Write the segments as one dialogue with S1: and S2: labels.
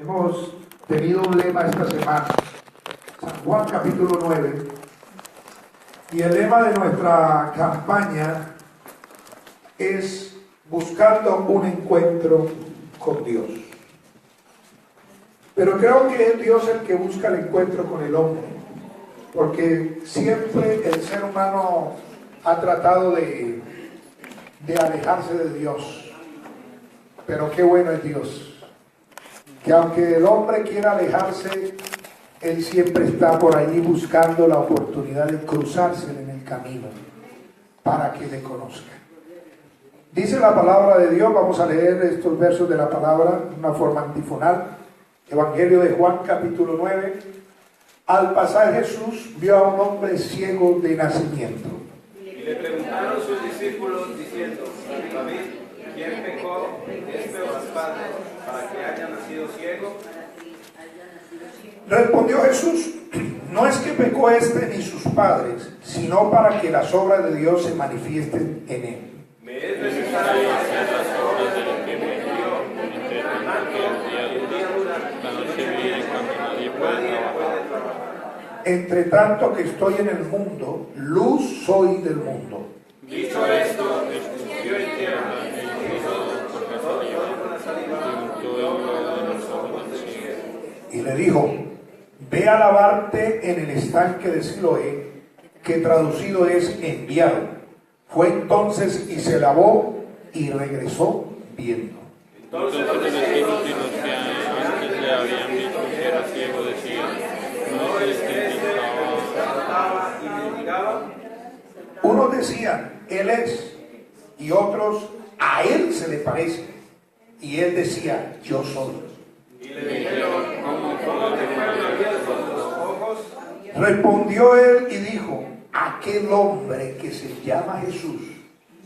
S1: Hemos tenido un lema esta semana, San Juan capítulo 9, y el lema de nuestra campaña es buscando un encuentro con Dios. Pero creo que es Dios el que busca el encuentro con el hombre, porque siempre el ser humano ha tratado de alejarse de Dios. Pero qué bueno es Dios, que aunque el hombre quiera alejarse, Él siempre está por allí buscando la oportunidad de cruzarse en el camino para que le conozca. Dice la palabra de Dios, vamos a leer estos versos de la palabra de una forma antifonal. Evangelio de Juan capítulo 9. Al pasar Jesús vio a un hombre ciego de nacimiento.
S2: Y le preguntaron sus discípulos diciendo: David, ¿quién pecó, este o los padres, para que haya nacido ciego?
S1: Respondió Jesús: no es que pecó este ni sus padres, sino para que las obras de Dios se manifiesten en él.
S2: Me es necesario hacer las obras de lo que me envió. Entre tanto, el día dura, la noche viene cuando nadie puede trabajar.
S1: Entre tanto que estoy en el mundo, luz soy del mundo.
S2: Dicho esto, escupió en tierra, e hizo todo con la saliva, y luego los ojos del cielo.
S1: Y le dijo: ve a lavarte en el estanque de Siloé, que traducido es enviado. Fue entonces y se lavó y regresó viendo.
S2: Entonces los discípulos que antes le habían visto que era ciego decían: ¿no es que este trataba y mendigaba?
S1: Unos decían: él es, y otros: a él se le parece. Y él decía: yo soy.
S2: Y le dijeron: ¿cómo te fueron abiertos los ojos?
S1: Respondió él y dijo: aquel hombre que se llama Jesús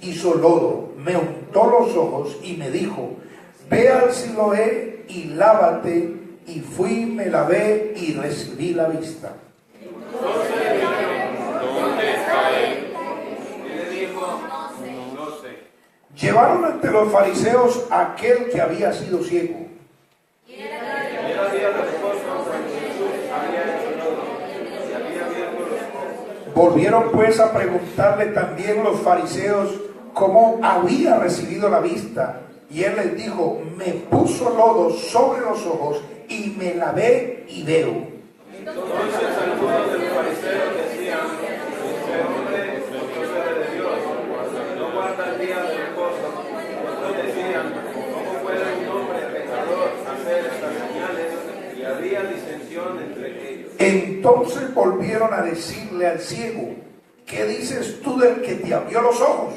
S1: hizo lodo, me untó los ojos y me dijo: ve al Siloé y lávate. Y fui, me lavé y recibí la vista.
S2: Entonces le dijeron: ¿dónde está él? Y le dijo: no sé.
S1: Llevaron ante los fariseos a aquel que había sido ciego.
S2: Era día de reposo cuando Jesús había hecho lodo y había abierto los ojos.
S1: Volvieron pues a preguntarle también los fariseos cómo había recibido la vista. Y él les dijo: me puso lodo sobre los ojos y me lavé y veo.
S2: Entonces algunos de los fariseos decían: este hombre es procede de Dios, no guarda el día de reposo. Otros decían: ¿cómo puede un hombre pecador hacer estas señales? Y había disensión entre ellos.
S1: Entonces volvieron a decirle al ciego: ¿qué dices tú del que te abrió los ojos?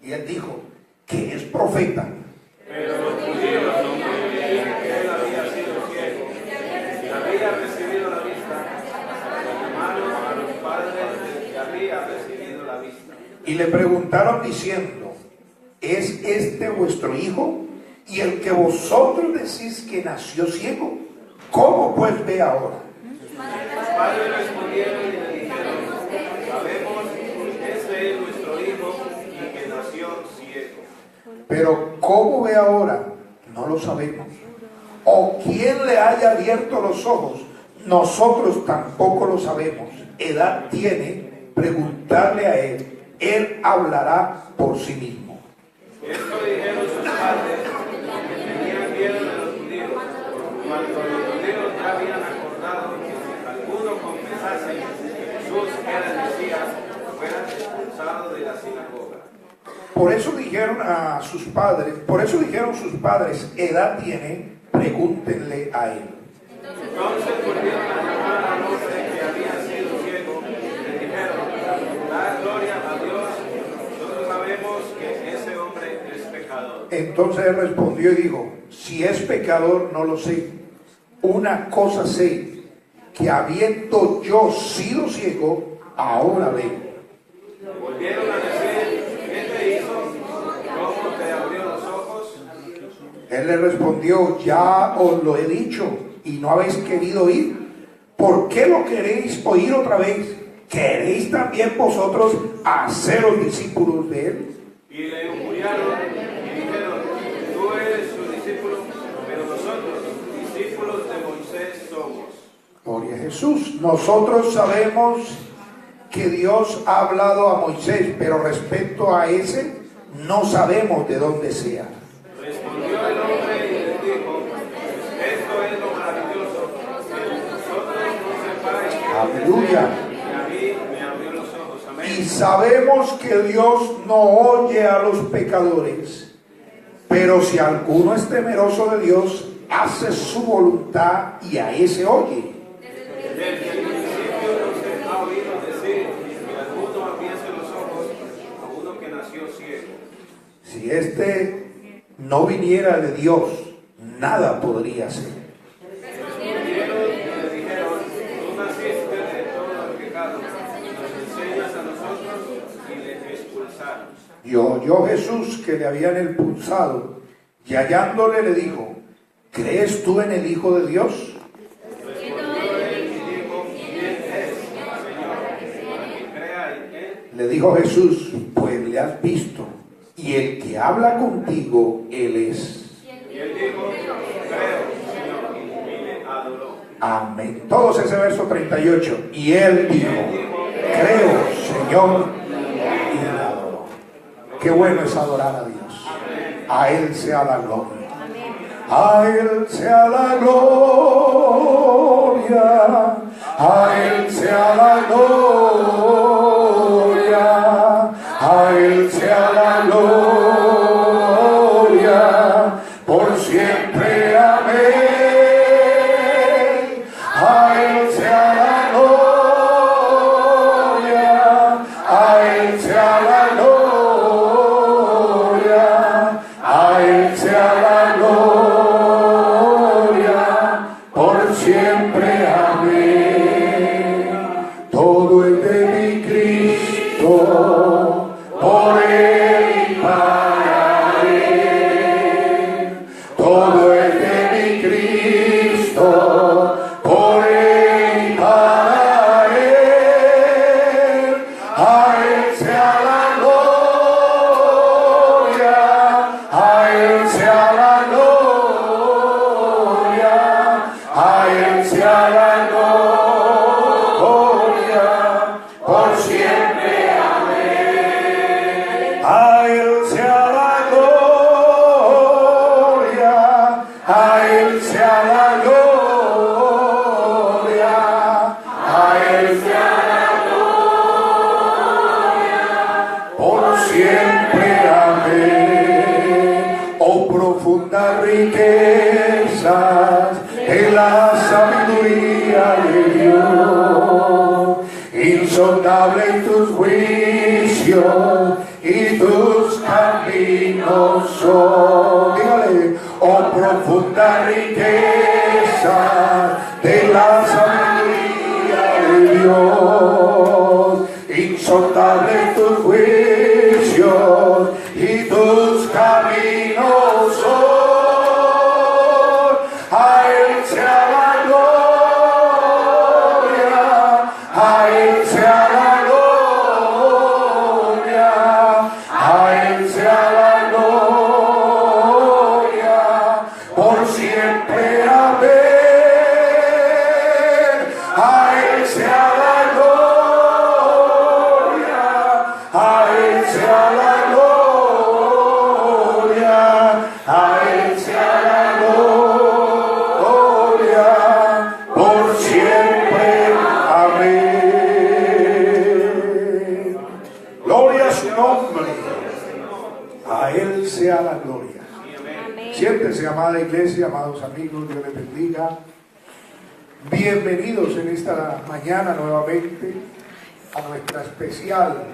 S1: Y él dijo: que es profeta.
S2: Pero los judíos no creían que él había sido ciego y había recibido la vista, llamaron a los padres del que había recibido la vista.
S1: Y le preguntaron diciendo: ¿es este vuestro hijo? Y el que vosotros decís que nació ciego, ¿cómo pues ve ahora?
S2: Los padres respondieron y le dijeron: sabemos que ese es nuestro hijo y que nació ciego.
S1: Pero ¿cómo ve ahora? No lo sabemos. O quién le haya abierto los ojos, nosotros tampoco lo sabemos. Edad tiene, preguntarle a él. Él hablará por sí mismo.
S2: Esto dijeron sus padres, porque tenían miedo de los judíos, cuando los judíos ya habían acordado que si alguno confesase que Jesús era el Mesías, fuera expulsado de la sinagoga.
S1: Por eso dijeron sus padres, edad tiene, pregúntenle a él.
S2: Entonces volvieron a llamar al hombre que había sido ciego y le dijeron: da gloria a Dios, nosotros sabemos que ese hombre es pecador.
S1: Entonces él respondió y dijo: si es pecador, no lo sé. Una cosa sé, que habiendo yo sido ciego, ahora veo.
S2: Volvieron a decir: ¿qué te hizo? ¿Cómo te abrió los ojos?
S1: Él le respondió: ya os lo he dicho y no habéis querido oír. ¿Por qué lo queréis oír otra vez? ¿Queréis también vosotros haceros discípulos de él?
S2: Y le injuriaron y dijeron: tú eres su discípulo, pero nosotros, discípulos Moisés somos.
S1: Gloria a Jesús. Nosotros sabemos que Dios ha hablado a Moisés, pero respecto a ese, no sabemos de dónde sea.
S2: Respondió el hombre y les dijo, esto es lo maravilloso, que vosotros no sepáis.
S1: Aleluya.
S2: Y a mí me abrió los ojos. Amén.
S1: Y sabemos que Dios no oye a los pecadores, pero si alguno es temeroso de Dios, hace su voluntad y a ese oye.
S2: Desde el principio no se ha oído decir que alguno abriese los ojos a uno que nació ciego.
S1: Si este no viniera de Dios, nada podría ser.
S2: Respondieron y le dijeron, tú naciste de todo el pecado, nos enseñas a nosotros y le expulsaron.
S1: Y oyó Jesús que le habían expulsado, y hallándole le dijo, ¿crees tú en el Hijo de Dios?
S2: Respondió él y dijo, ¿quién es, Señor, para que crea en él?
S1: Le dijo Jesús, pues le has visto, y el que habla contigo, él es.
S2: Y él dijo, creo, Señor, y le adoró.
S1: Amén. Todos ese verso 38. Y él dijo, creo, Señor, y le adoró. Qué bueno es adorar a Dios. A Él sea la gloria. A Él sea la gloria. A Él sea la gloria. A Él sea la gloria. Por siempre. Amén. A Él sea la gloria. A Él sea la gloria. A Él sea la gloria por siempre. Amén. Todo es de mi Cristo, por Él y para Él. Todo es de mi Cristo, por Él y para Él. A Él sea la gloria. A Él sea la gloria, a Él sea la gloria, por siempre. Amén. A Él sea la gloria, a Él sea la gloria, a Él sea la gloria, por siempre. Amén. Oh, profundas riquezas en la sabiduría de Dios, insondable tus juicios y tus caminos son. Dígale, oh, profunda riqueza de la sabiduría de Dios, insondable tus juicios y tus caminos son. A Él sea la gloria, a Él sea la gloria, a Él sea la gloria, por siempre. Amén. A Él sea la gloria, a Él sea la gloria, a Él sea la gloria, por siempre. Amén. Gloria a su nombre. A Él sea la gloria. Siéntese, amada iglesia, amados amigos, Dios les bendiga. Bienvenidos en esta mañana nuevamente a nuestra especial,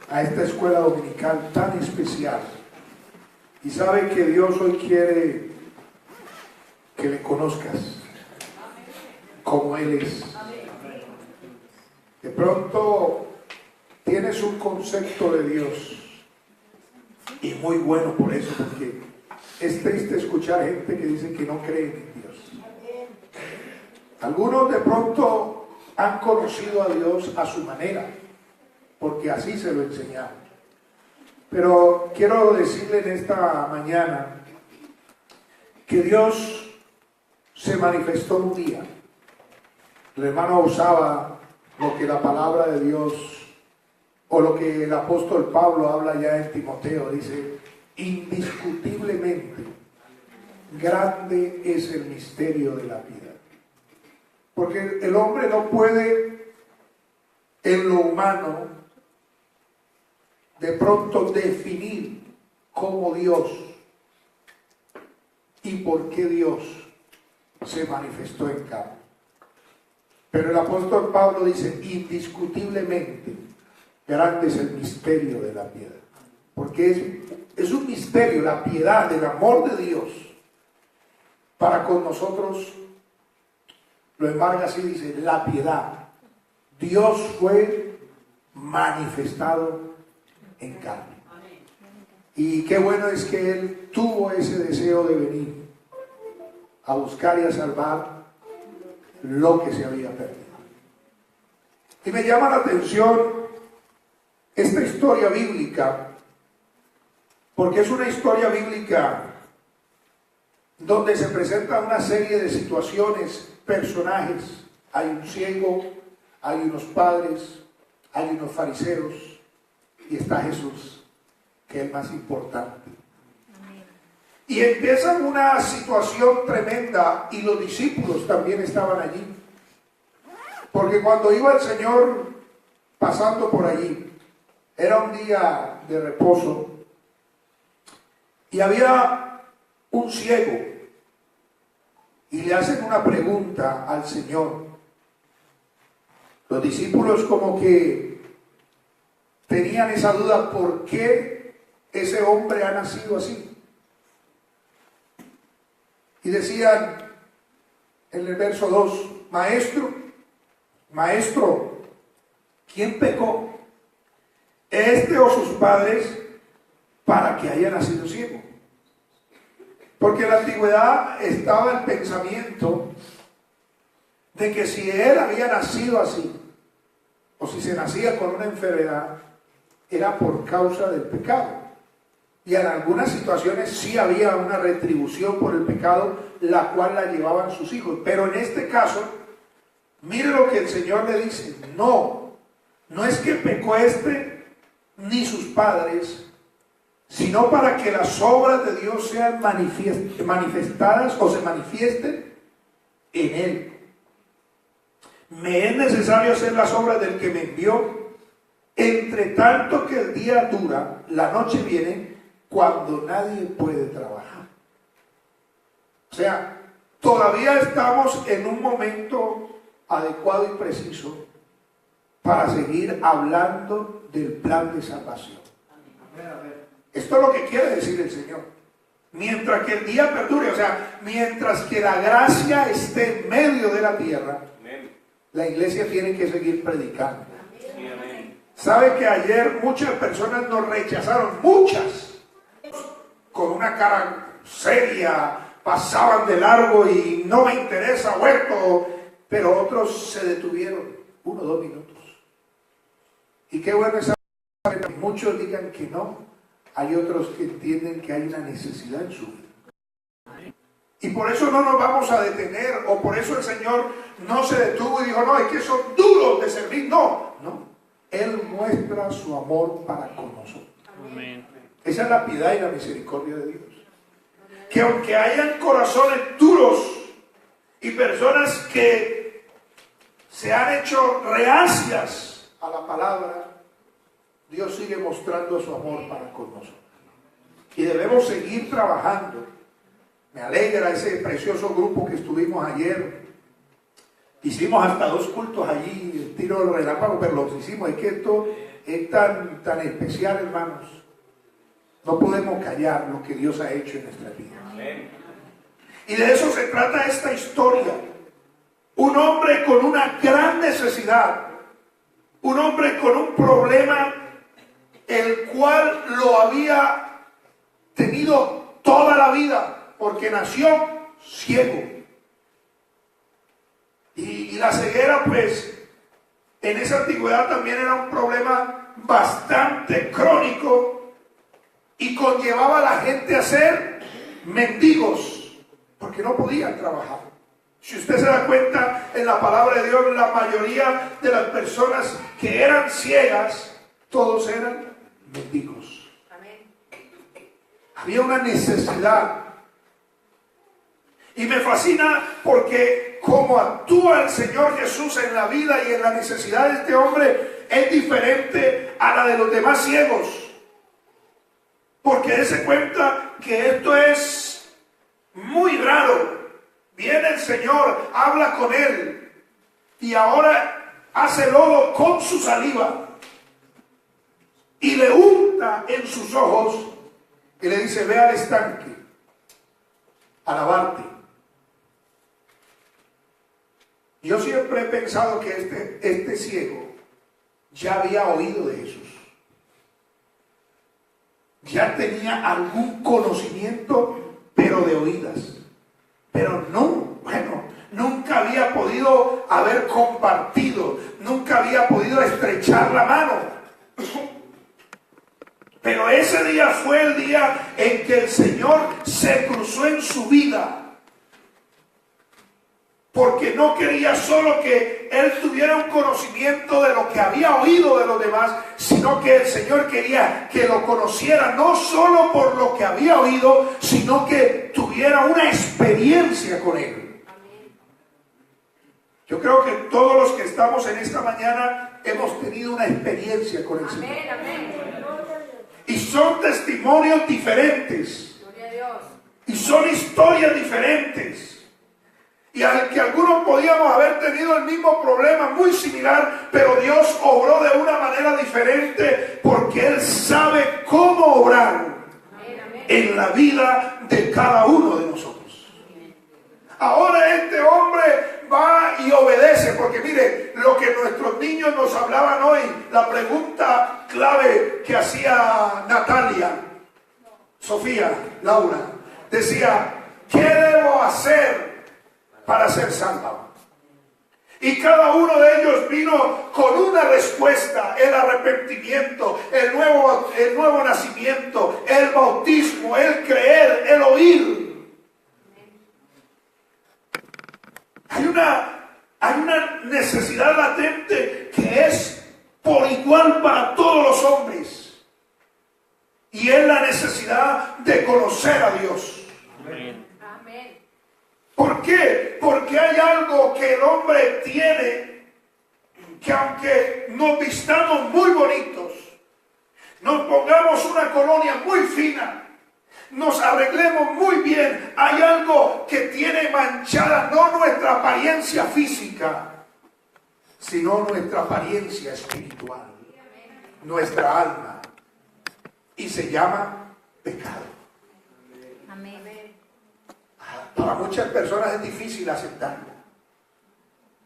S1: a esta escuela dominical tan especial. Y sabe que Dios hoy quiere que le conozcas como Él es. De pronto tienes un concepto de Dios, y muy bueno por eso, porque es triste escuchar gente que dice que no cree en Dios. Algunos de pronto han conocido a Dios a su manera, porque así se lo enseñaron. Pero quiero decirle en esta mañana que Dios se manifestó un día. El hermano usaba lo que la palabra de Dios, o lo que el apóstol Pablo habla ya en Timoteo, dice, indiscutiblemente grande es el misterio de la vida. Porque el hombre no puede en lo humano de pronto definir cómo Dios y por qué Dios se manifestó en carne. Pero el apóstol Pablo dice, indiscutiblemente grande es el misterio de la piedad. Porque es un misterio, la piedad, el amor de Dios para con nosotros. Lo embarga así, dice, la piedad. Dios fue manifestado en carne. Y qué bueno es que Él tuvo ese deseo de venir a buscar y a salvar lo que se había perdido. Y me llama la atención esta historia bíblica, porque es una historia bíblica donde se presenta una serie de situaciones, personajes. Hay un ciego, hay unos padres, hay unos fariseos y está Jesús, que es el más importante. Y empieza una situación tremenda y los discípulos también estaban allí. Porque cuando iba el Señor pasando por allí, era un día de reposo y había un ciego y le hacen una pregunta al Señor. Los discípulos como que tenían esa duda, ¿por qué ese hombre ha nacido así? Y decían en el verso 2, Maestro, ¿quién pecó? ¿Este o sus padres para que haya nacido ciego? Porque en la antigüedad estaba el pensamiento de que si él había nacido así, o si se nacía con una enfermedad, era por causa del pecado. Y en algunas situaciones sí había una retribución por el pecado, la cual la llevaban sus hijos. Pero en este caso, mire lo que el Señor le dice. No es que pecó este ni sus padres, sino para que las obras de Dios sean manifestadas o se manifiesten en Él. Me es necesario hacer las obras del que me envió, entre tanto que el día dura, la noche viene, cuando nadie puede trabajar. O sea, todavía estamos en un momento adecuado y preciso para seguir hablando del plan de salvación. Esto es lo que quiere decir el Señor. Mientras que el día perdure, o sea, mientras que la gracia esté en medio de la tierra, la iglesia tiene que seguir predicando. ¿Sabe que ayer muchas personas nos rechazaron? Muchas. Con una cara seria, pasaban de largo y no me interesa, huerto. Pero otros se detuvieron 1 o 2 minutos. Y qué bueno es que muchos digan que no. Hay otros que entienden que hay una necesidad en su vida. Y por eso no nos vamos a detener, o por eso el Señor no se detuvo y dijo, no, es que son duros de servir. No. Él muestra su amor para con nosotros. Amén. Esa es la piedad y la misericordia de Dios. Que aunque hayan corazones duros y personas que se han hecho reacias a la palabra, Dios sigue mostrando su amor para con nosotros. Y debemos seguir trabajando. Me alegra ese precioso grupo que estuvimos ayer. Hicimos hasta 2 cultos allí, el tiro del relámpago, pero los hicimos. Es que esto es tan especial, hermanos. No podemos callar lo que Dios ha hecho en nuestra vida. Amén. Y de eso se trata esta historia. Un hombre con una gran necesidad. Un hombre con un problema, el cual lo había tenido toda la vida, porque nació ciego. Y la ceguera, pues, en esa antigüedad también era un problema bastante crónico y conllevaba a la gente a ser mendigos, porque no podían trabajar. Si usted se da cuenta, en la palabra de Dios, la mayoría de las personas que eran ciegas, todos eran mendigos.
S3: Amén.
S1: Había una necesidad. Y me fascina porque como actúa el Señor Jesús en la vida y en la necesidad de este hombre es diferente a la de los demás ciegos. Porque dése cuenta que esto es muy raro. Viene el Señor, habla con él y ahora hace lodo con su saliva y le unta en sus ojos y le dice: ve al estanque a lavarte. Yo siempre he pensado que este ciego ya había oído de Jesús, ya tenía algún conocimiento, pero de oídas. Pero no, nunca había podido haber compartido, nunca había podido estrechar la mano. Pero ese día fue el día en que el Señor se cruzó en su vida. Porque no quería solo que él tuviera un conocimiento de lo que había oído de los demás, sino que el Señor quería que lo conociera no solo por lo que había oído, sino que tuviera una experiencia con él. Yo creo que todos los que estamos en esta mañana hemos tenido una experiencia con el Señor. Y son testimonios diferentes. Y son historias diferentes. Y al que algunos podíamos haber tenido el mismo problema, muy similar, pero Dios obró de una manera diferente porque Él sabe cómo obrar en la vida de cada uno de nosotros. Ahora este hombre va y obedece, porque mire, lo que nuestros niños nos hablaban hoy, la pregunta clave que hacía Natalia, Sofía, Laura, decía: ¿qué debo hacer para ser salvo? Y cada uno de ellos vino con una respuesta: el arrepentimiento, el nuevo nacimiento, el bautismo, el creer, el oír. Hay una necesidad latente que es por igual para todos los hombres, y es la necesidad de conocer a Dios. Amén. ¿Por qué? Porque hay algo que el hombre tiene, que aunque nos vistamos muy bonitos, nos pongamos una colonia muy fina, nos arreglemos muy bien, hay algo que tiene manchada no nuestra apariencia física, sino nuestra apariencia espiritual, nuestra alma, y se llama pecado.
S3: Amén.
S1: Para muchas personas es difícil aceptarlo.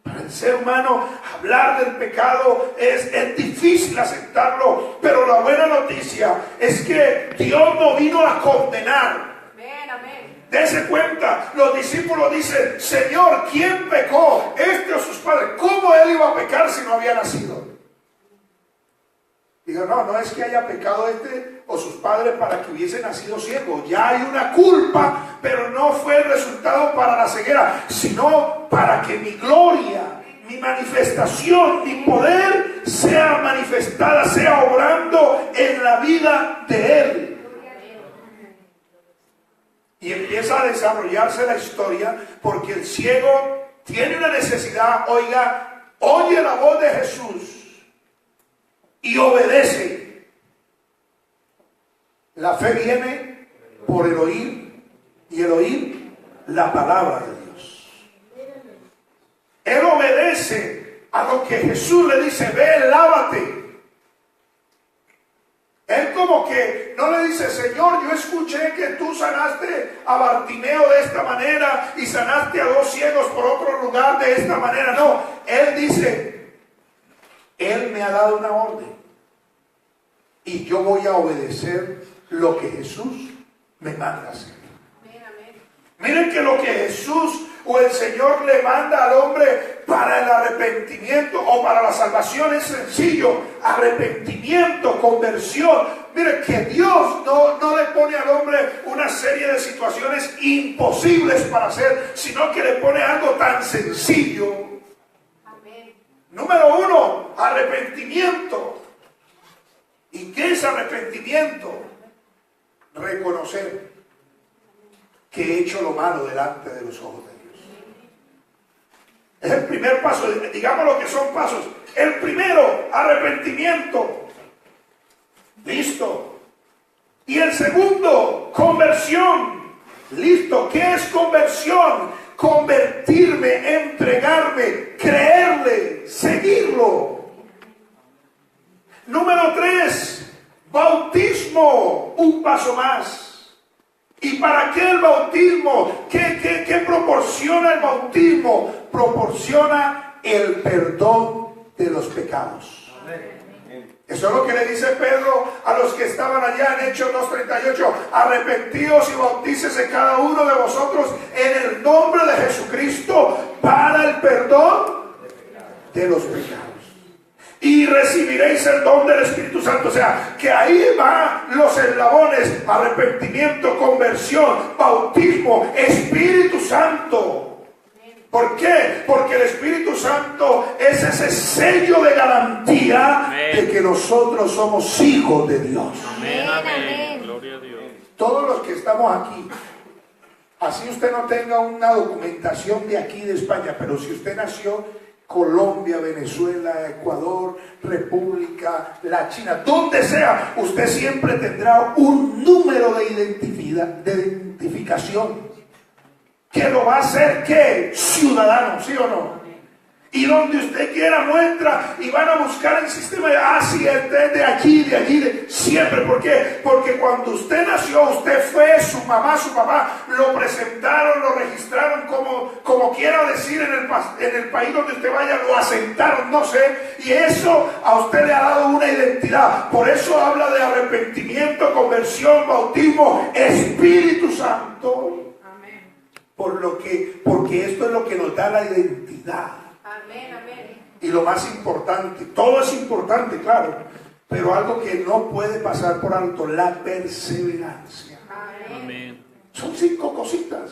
S1: Para el ser humano hablar del pecado es difícil aceptarlo, pero la buena noticia es que Dios no vino a condenar. Dese cuenta, los discípulos dicen: Señor, ¿quién pecó? ¿Este o sus padres? ¿Cómo él iba a pecar si no había nacido? Digo, no es que haya pecado este o sus padres para que hubiese nacido ciego. Ya hay una culpa, pero no fue el resultado para la ceguera, sino para que mi gloria, mi manifestación, mi poder sea manifestada, sea obrando en la vida de él. Y empieza a desarrollarse la historia porque el ciego tiene una necesidad. Oiga, oye la voz de Jesús y obedece. La fe viene por el oír, y el oír la palabra de Dios. Él obedece a lo que Jesús le dice: ve, lávate. Él como que no le dice: Señor, yo escuché que tú sanaste a Bartimeo de esta manera y sanaste a 2 ciegos por otro lugar de esta manera. No, él dice: Él me ha dado una orden y yo voy a obedecer lo que Jesús me manda hacer. Miren que lo que Jesús o el Señor le manda al hombre para el arrepentimiento o para la salvación es sencillo: arrepentimiento, conversión. Mire, que Dios no le pone al hombre una serie de situaciones imposibles para hacer, sino que le pone algo tan sencillo.
S3: Amén.
S1: Número 1, arrepentimiento. ¿Y qué es arrepentimiento? Reconocer que he hecho lo malo delante de los ojos de Dios. Es el primer paso, digamos lo que son pasos. El primero, arrepentimiento. Listo. Y el segundo, conversión. Listo. ¿Qué es conversión? Convertirme, entregarme, creerle, seguirlo. Número 3, bautismo. Un paso más. ¿Y para qué el bautismo? ¿Qué proporciona el bautismo? Proporciona el perdón de los pecados. Eso es lo que le dice Pedro a los que estaban allá en Hechos 2:38. Arrepentíos y bautícese cada uno de vosotros en el nombre de Jesucristo para el perdón de los pecados. Y recibiréis el don del Espíritu Santo. O sea, que ahí van los eslabones: arrepentimiento, conversión, bautismo, Espíritu Santo. ¿Por qué? Porque el Espíritu Santo es ese sello de garantía de que nosotros somos hijos de Dios.
S3: Amén, amén.
S4: Gloria a Dios.
S1: Todos los que estamos aquí, así usted no tenga una documentación de aquí de España, pero si usted nació Colombia, Venezuela, Ecuador, República, la China, donde sea, usted siempre tendrá un número de identificación que lo va a hacer, ¿qué? Ciudadano, ¿sí o no? Y donde usted quiera muestra y van a buscar el sistema de si este es de aquí, de allí, siempre. ¿Por qué? Porque cuando usted nació, usted fue, su mamá, su papá, lo presentaron, lo registraron, como quiera decir en el país donde usted vaya, lo asentaron, no sé, y eso a usted le ha dado una identidad. Por eso habla de arrepentimiento, conversión, bautismo, Espíritu Santo.
S3: Amén.
S1: Porque esto es lo que nos da la identidad.
S3: Amén, amén.
S1: Y lo más importante, todo es importante, claro, pero algo que no puede pasar por alto: la perseverancia.
S3: Amén.
S4: Amén.
S1: Son 5 cositas.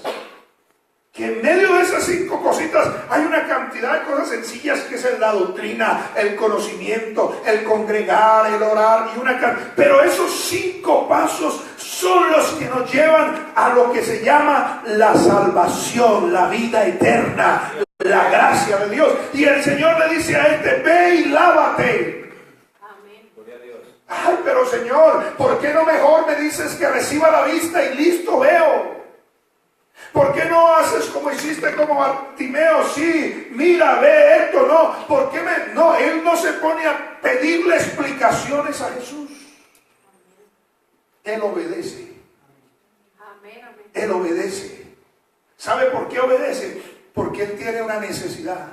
S1: Que en medio de esas 5 cositas hay una cantidad de cosas sencillas, que es la doctrina, el conocimiento, el congregar, el orar, pero esos 5 pasos son los que nos llevan a lo que se llama la salvación, la vida eterna, la gracia de Dios. Y el Señor le dice a ve y lávate.
S3: Amén.
S2: Gloria a Dios.
S1: Ay, pero Señor, ¿por qué no mejor me dices que reciba la vista y listo, veo? ¿Por qué no haces como hiciste como Bartimeo? Sí, mira, ve esto, no. ¿Por qué no? Él no se pone a pedirle explicaciones a Jesús. Él obedece.
S3: Amén, amén.
S1: Él obedece. ¿Sabe por qué obedece? Porque él tiene una necesidad.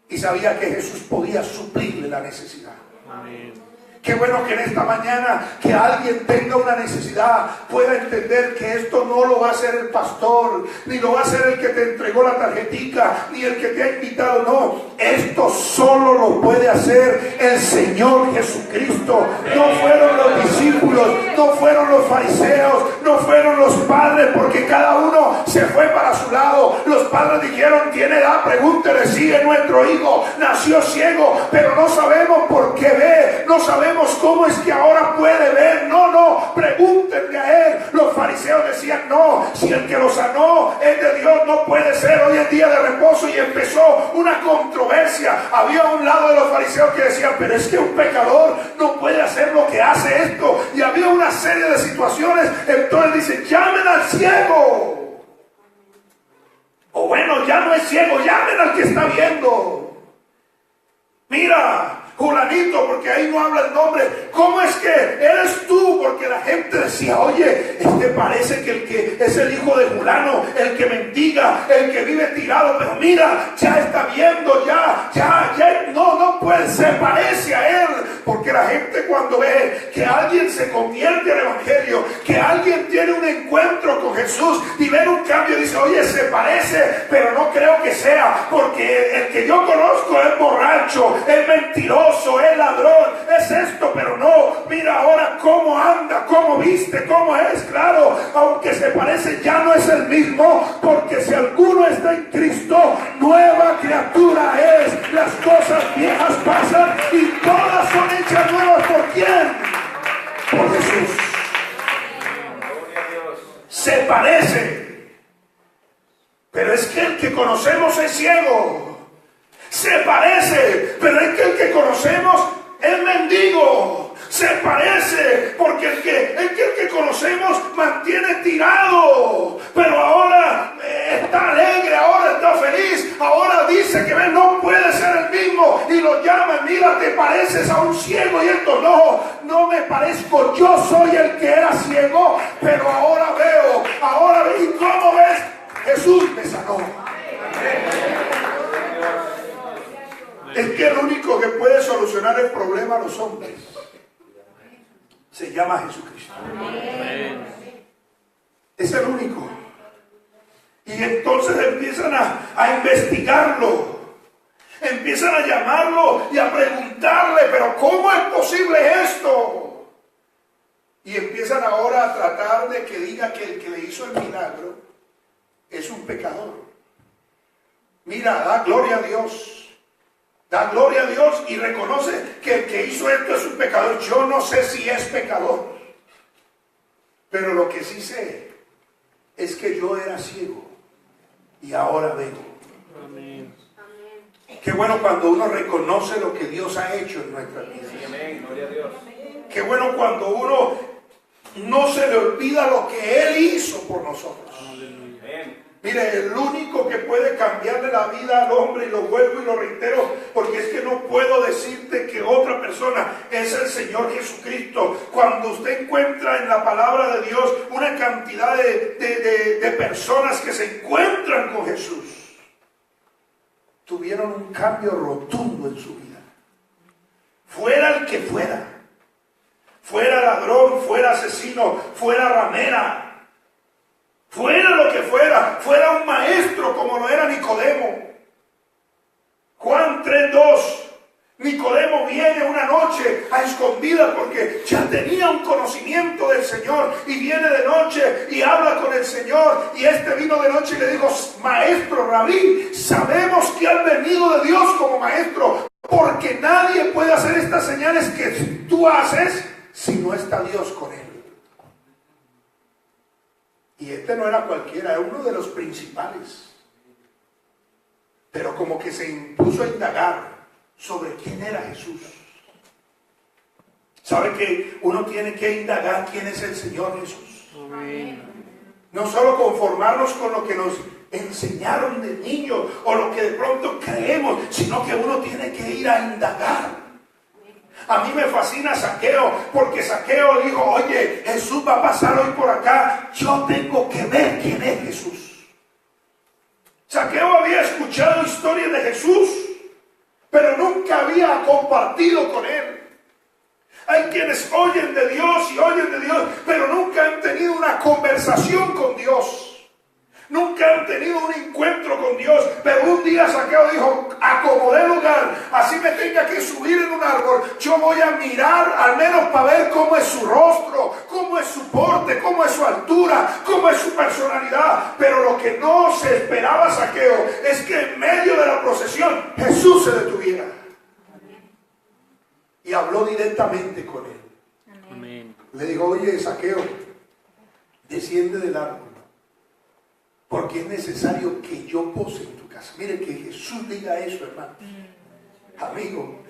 S1: Y sabía que Jesús podía suplirle la necesidad.
S4: Amén.
S1: Qué bueno que en esta mañana, que alguien tenga una necesidad, pueda entender que esto no lo va a hacer el pastor, ni lo va a hacer el que te entregó la tarjetica, ni el que te ha invitado. No, esto solo lo puede hacer el Señor Jesucristo. No fueron los discípulos, no fueron los fariseos, no fueron los padres, porque cada uno se fue para su lado. Los padres dijeron: tiene edad, pregúntele. Sí, es nuestro hijo, nació ciego, pero no sabemos por qué ve, no sabemos cómo es que ahora puede ver. No, pregúntenle a él. Los fariseos decían: no, si el que lo sanó es de Dios, no puede ser, hoy es día de reposo. Y empezó una controversia. Había un lado de los fariseos que decían: pero es que un pecador no puede hacer lo que hace esto. Y había una serie de situaciones. Entonces dice: llamen al ciego. O bueno, ya no es ciego, llamen al que está viendo. Mira, Julanito, porque ahí no habla el nombre. ¿Cómo es que eres tú? Porque la gente decía: oye, parece que el que es el hijo de Julano, el que mendiga, el que vive tirado, pero mira, ya está viendo, ya, no puede, se parece a él. Porque la gente, cuando ve que alguien se convierte al evangelio, que alguien tiene un encuentro con Jesús y ven un cambio, dice: oye, se parece, pero no creo que sea, porque el que yo conozco es borracho, es mentiroso, mentiroso, es ladrón, es esto, pero no. Mira ahora cómo anda, cómo viste, cómo es. Claro, aunque se parece, ya no es el mismo, porque si alguno está en Cristo, nueva criatura es. Las cosas viejas pasan y todas son hechas nuevas. ¿Por quién? Por Jesús. Se parece, pero es que el que conocemos es ciego. Se parece, pero es que el que conocemos es mendigo. Se parece, porque el que conocemos mantiene tirado, pero ahora está alegre, ahora está feliz, ahora dice que no puede ser el mismo y lo llaman. Mira, te pareces a un ciego, y esto no me parezco, yo soy el que era ciego, pero ahora veo, ¿y cómo ves? Jesús me sanó. Es que el único que puede solucionar el problema a los hombres se llama Jesucristo. Es el único. Y entonces empiezan a investigarlo. Empiezan a llamarlo y a preguntarle, pero ¿cómo es posible esto? Y empiezan ahora a tratar de que diga que el que le hizo el milagro es un pecador. Mira, da gloria a Dios. Da gloria a Dios y reconoce que el que hizo esto es un pecador. Yo no sé si es pecador, pero lo que sí sé es que yo era ciego y ahora veo. Amén. Qué bueno cuando uno reconoce lo que Dios ha hecho en nuestra vida.
S2: Amén. Gloria a Dios.
S1: Qué bueno cuando uno no se le olvida lo que Él hizo por nosotros. Amén. Mire, el único que puede cambiarle la vida al hombre, y lo vuelvo y lo reitero, porque es que no puedo decirte que otra persona, es el Señor Jesucristo. Cuando usted encuentra en la palabra de Dios una cantidad de personas que se encuentran con Jesús, tuvieron un cambio rotundo en su vida. Fuera el que fuera, fuera ladrón, fuera asesino, fuera ramera, fuera lo que fuera, fuera un maestro como lo era Nicodemo. Juan 3:2, Nicodemo viene una noche a escondidas porque ya tenía un conocimiento del Señor, y viene de noche y habla con el Señor, y este vino de noche y le dijo: maestro, rabí, sabemos que has venido de Dios como maestro, porque nadie puede hacer estas señales que tú haces si no está Dios con él. Y este no era cualquiera, era uno de los principales. Pero como que se impuso a indagar sobre quién era Jesús. ¿Sabe que uno tiene que indagar quién es el Señor Jesús? Amén. No solo conformarnos con lo que nos enseñaron de niños o lo que de pronto creemos, sino que uno tiene que ir a indagar. A mí me fascina Zaqueo, porque Zaqueo dijo: oye, Jesús va a pasar hoy por acá, yo tengo que ver quién es Jesús. Zaqueo había escuchado historias de Jesús, pero nunca había compartido con él. Hay quienes oyen de Dios y oyen de Dios, pero nunca han tenido una conversación con Dios. Nunca han tenido un encuentro con Dios. Pero un día Zaqueo dijo: acomodé lugar, así me tenga que subir en un árbol, yo voy a mirar al menos para ver cómo es su rostro, cómo es su porte, cómo es su altura, cómo es su personalidad. Pero lo que no se esperaba Zaqueo es que en medio de la procesión Jesús se detuviera y habló directamente con él. Amén. Le dijo: oye, Zaqueo, desciende del árbol, porque es necesario que yo pose en tu casa. Mire, que Jesús diga eso, hermano. Amigo,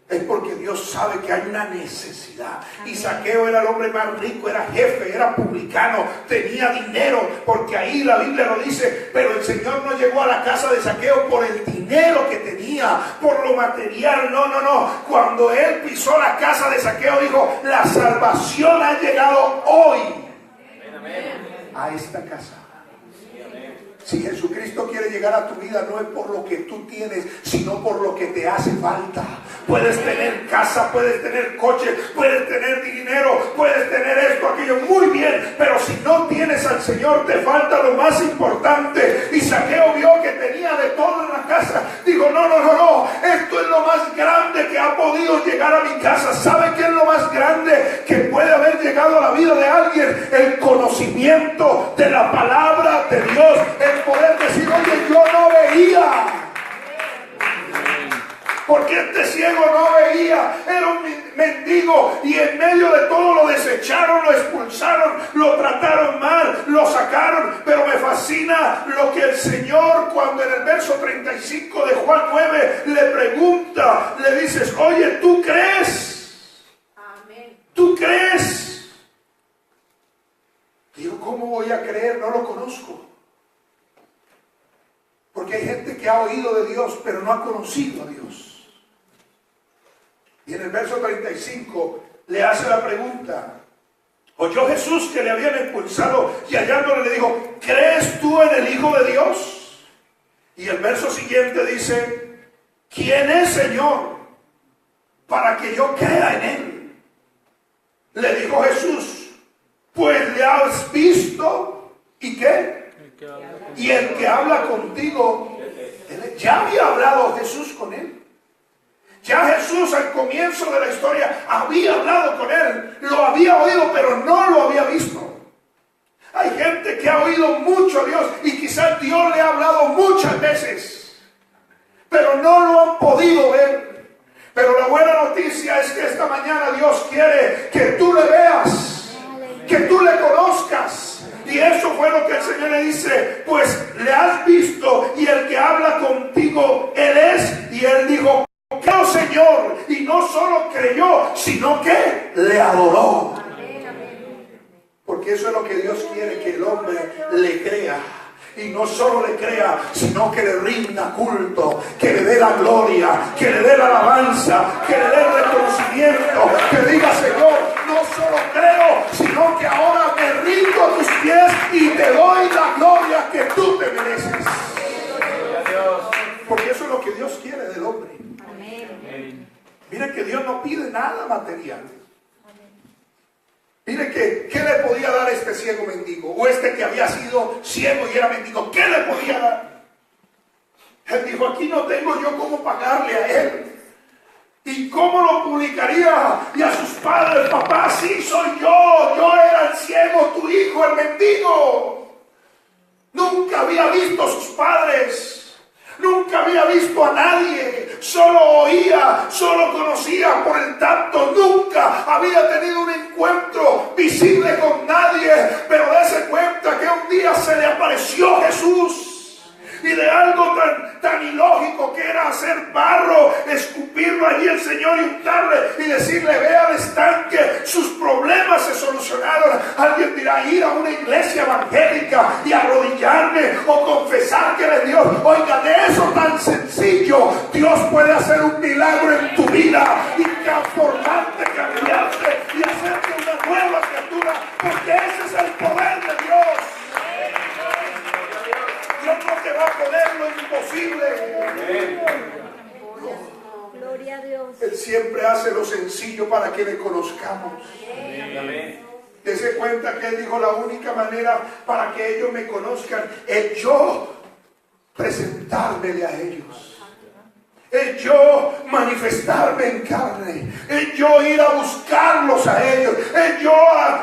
S1: es porque Dios sabe que hay una necesidad. Y Zaqueo era el hombre más rico, era jefe, era publicano, tenía dinero, porque ahí la Biblia lo dice. Pero el Señor no llegó a la casa de Zaqueo por el dinero que tenía, por lo material. No. Cuando él pisó la casa de Zaqueo, dijo: la salvación ha llegado hoy a esta casa. Si Jesucristo quiere llegar a tu vida, no es por lo que tú tienes, sino por lo que te hace falta. Puedes tener casa, puedes tener coche, puedes tener dinero, puedes tener esto, aquello, muy bien, pero si no tienes al Señor, te falta lo más importante. Y Zaqueo vio que tenía de todo en la casa. Dijo: no, esto es lo más grande que ha podido llegar a mi casa. ¿Sabe qué es lo más grande que puede haber llegado a la vida de alguien? El conocimiento de la palabra de Dios. El poder decir, oye, yo no veía. Porque este ciego no veía, era un mendigo, y en medio de todo lo desecharon, lo expulsaron, lo trataron mal, lo sacaron. Pero me fascina lo que el Señor, cuando en el verso 35 de Juan 9 le pregunta, le dices, oye, ¿tú crees?
S3: Amén.
S1: ¿Tú crees? Digo, ¿cómo voy a creer? No lo conozco. Porque hay gente que ha oído de Dios, pero no ha conocido a Dios. Y en el verso 35 le hace la pregunta. Oyó Jesús que le habían expulsado, y hallándole le dijo, ¿crees tú en el Hijo de Dios? Y el verso siguiente dice, ¿quién es, Señor, para que yo crea en Él? Le dijo Jesús, pues le has visto, ¿y qué? Y el que habla contigo, ya había hablado Jesús con él. Ya Jesús al comienzo de la historia había hablado con él, lo había oído, pero no lo había visto. Hay gente que ha oído mucho a Dios y quizás Dios le ha hablado muchas veces, pero no lo han podido ver. Pero la buena noticia es que esta mañana Dios quiere que tú le veas, que tú le conozcas. Y eso fue lo que el Señor le dice, pues le has visto, y el que habla contigo, Él es. Y él dijo, creo, Señor. Y no solo creyó, sino que le adoró. Porque eso es lo que Dios quiere, que el hombre le crea. Y no solo le crea, sino que le rinda culto, que le dé la gloria, que le dé la alabanza, que le dé el reconocimiento, que diga, Señor, no solo creo, sino que ahora me rindo a tus pies y te doy la gloria que tú te mereces. Porque eso es lo que Dios quiere del hombre. Miren que Dios no pide nada material. Mire que, ¿qué le podía dar este ciego mendigo? O este que había sido ciego y era mendigo, ¿qué le podía dar? Él dijo, aquí no tengo yo cómo pagarle a él. ¿Y cómo lo publicaría? Y a sus padres, papá, sí, soy yo era el ciego, tu hijo, el mendigo. Nunca había visto a sus padres. Nunca había visto a nadie, solo oía, solo conocía por el tacto, nunca había tenido un encuentro visible con nadie, pero dése cuenta que un día se le apareció Jesús. Y de algo tan ilógico que era hacer barro, escupirlo allí el Señor y untarle y decirle, ve al estanque, sus problemas se solucionaron. Alguien dirá, ir a una iglesia evangélica y arrodillarme o confesar que eres Dios. Oiga, de eso tan sencillo, Dios puede hacer un milagro en tu vida y transformarte, cambiarte y hacerte una nueva criatura, porque ese es el poder de Dios. Dios no te va a poner lo imposible.
S3: Gloria a Dios.
S1: Él siempre hace lo sencillo para que le conozcamos. Dese cuenta que Él dijo, la única manera para que ellos me conozcan es yo presentármele a ellos. Es yo manifestarme en carne. Es yo ir a buscarlos a ellos. Es yo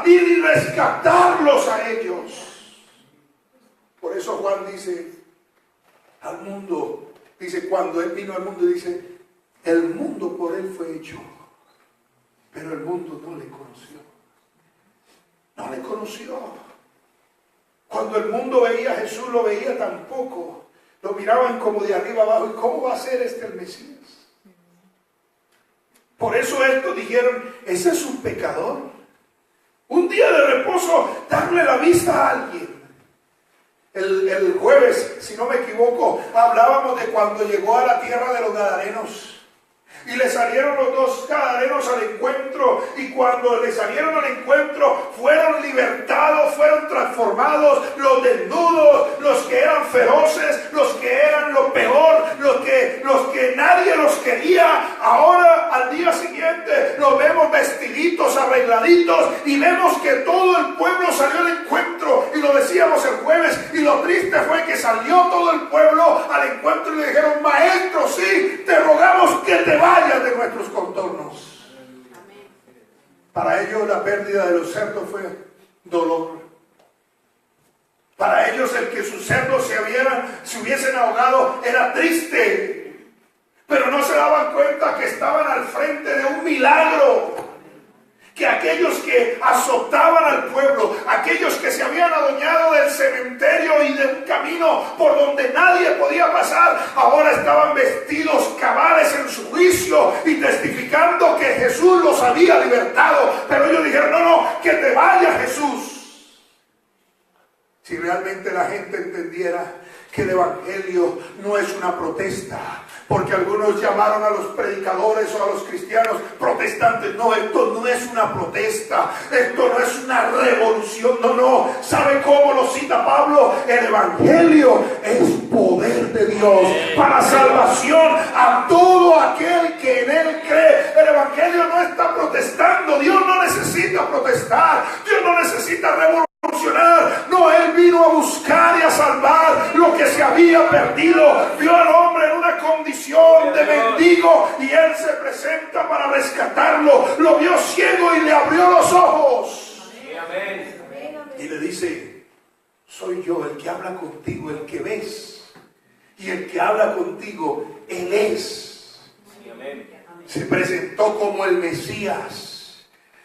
S1: ir y rescatarlos a ellos. Por eso Juan dice al mundo, dice, cuando Él vino al mundo, dice, el mundo por Él fue hecho, pero el mundo no le conoció. No le conoció. Cuando el mundo veía a Jesús, lo veía tampoco. Lo miraban como de arriba abajo. ¿Y cómo va a ser este el Mesías? Por eso estos dijeron, ese es un pecador. Un día de reposo, darle la vista a alguien. El jueves, si no me equivoco, hablábamos de cuando llegó a la tierra de los Gadarenos. Y le salieron los dos Gadarenos al encuentro. Y cuando le salieron al encuentro, fueron libertados, fueron transformados. Los desnudos, los que eran feroces, los que eran lo peor, los que nadie los quería. Ahora, al día siguiente, los vemos vestiditos, arregladitos. Y vemos que todo el pueblo salió al encuentro. Y lo decíamos el jueves. Y lo triste fue que salió todo el pueblo al encuentro y le dijeron, maestro, sí, te rogamos que te vayas de nuestros contornos. Para ellos la pérdida de los cerdos fue dolor. Para ellos el que sus cerdos se hubiesen ahogado era triste. Pero no se daban cuenta que estaban al frente de un milagro. Que aquellos que azotaban al pueblo, aquellos que se habían adueñado del cementerio y del camino por donde nadie podía pasar, ahora estaban vestidos cabales en su juicio y testificando que Jesús los había libertado. Pero ellos dijeron, no, que te vaya Jesús. Si realmente la gente entendiera que el evangelio no es una protesta, porque algunos llamaron a los predicadores o a los cristianos protestantes. No, esto no es una protesta, esto no es una revolución, no. ¿Sabe cómo lo cita Pablo? El evangelio es poder de Dios para salvación a todo aquel que en él cree. El evangelio no está protestando, Dios no necesita protestar, Dios no necesita revolucionar. No, él vino a buscar y a salvar lo que se había perdido. Vio al hombre en una condición de mendigo y él se presenta para rescatarlo. Lo vio ciego y le abrió los ojos. Y le dice, soy yo el que habla contigo, el que ves. Y el que habla contigo, él es. Se presentó como el Mesías.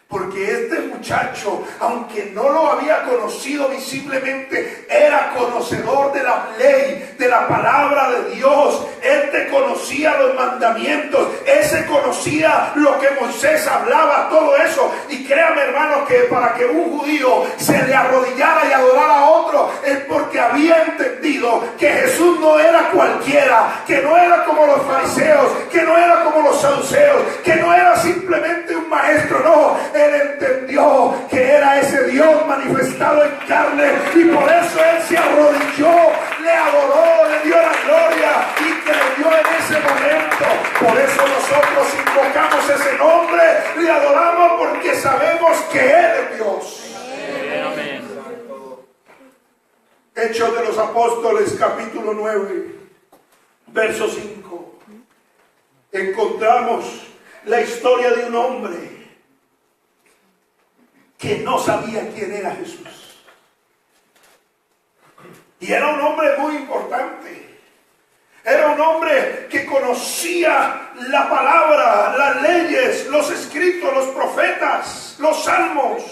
S1: Porque este muchacho, aunque no lo había conocido visiblemente, era conocedor de la ley, de la palabra de Dios. Él te conocía los mandamientos, él se conocía lo que Moisés hablaba, todo eso. Y créame, hermano, que para que un judío se le arrodillara y adorara a otro, es porque había entendido que Jesús no era cualquiera, que no era como los fariseos, que no era como los saduceos, que no era simplemente un maestro, no. Él entendió que era ese Dios manifestado en carne y por eso él se arrodilló, le adoró, le dio la gloria y creyó en ese momento. Por eso nosotros invocamos ese nombre, le adoramos porque sabemos que él es Dios. Amén. Hechos de los Apóstoles, capítulo 9, verso 5. Encontramos la historia de un hombre que no sabía quién era Jesús. Y era un hombre muy importante. Era un hombre que conocía la palabra, las leyes, los escritos, los profetas, los salmos.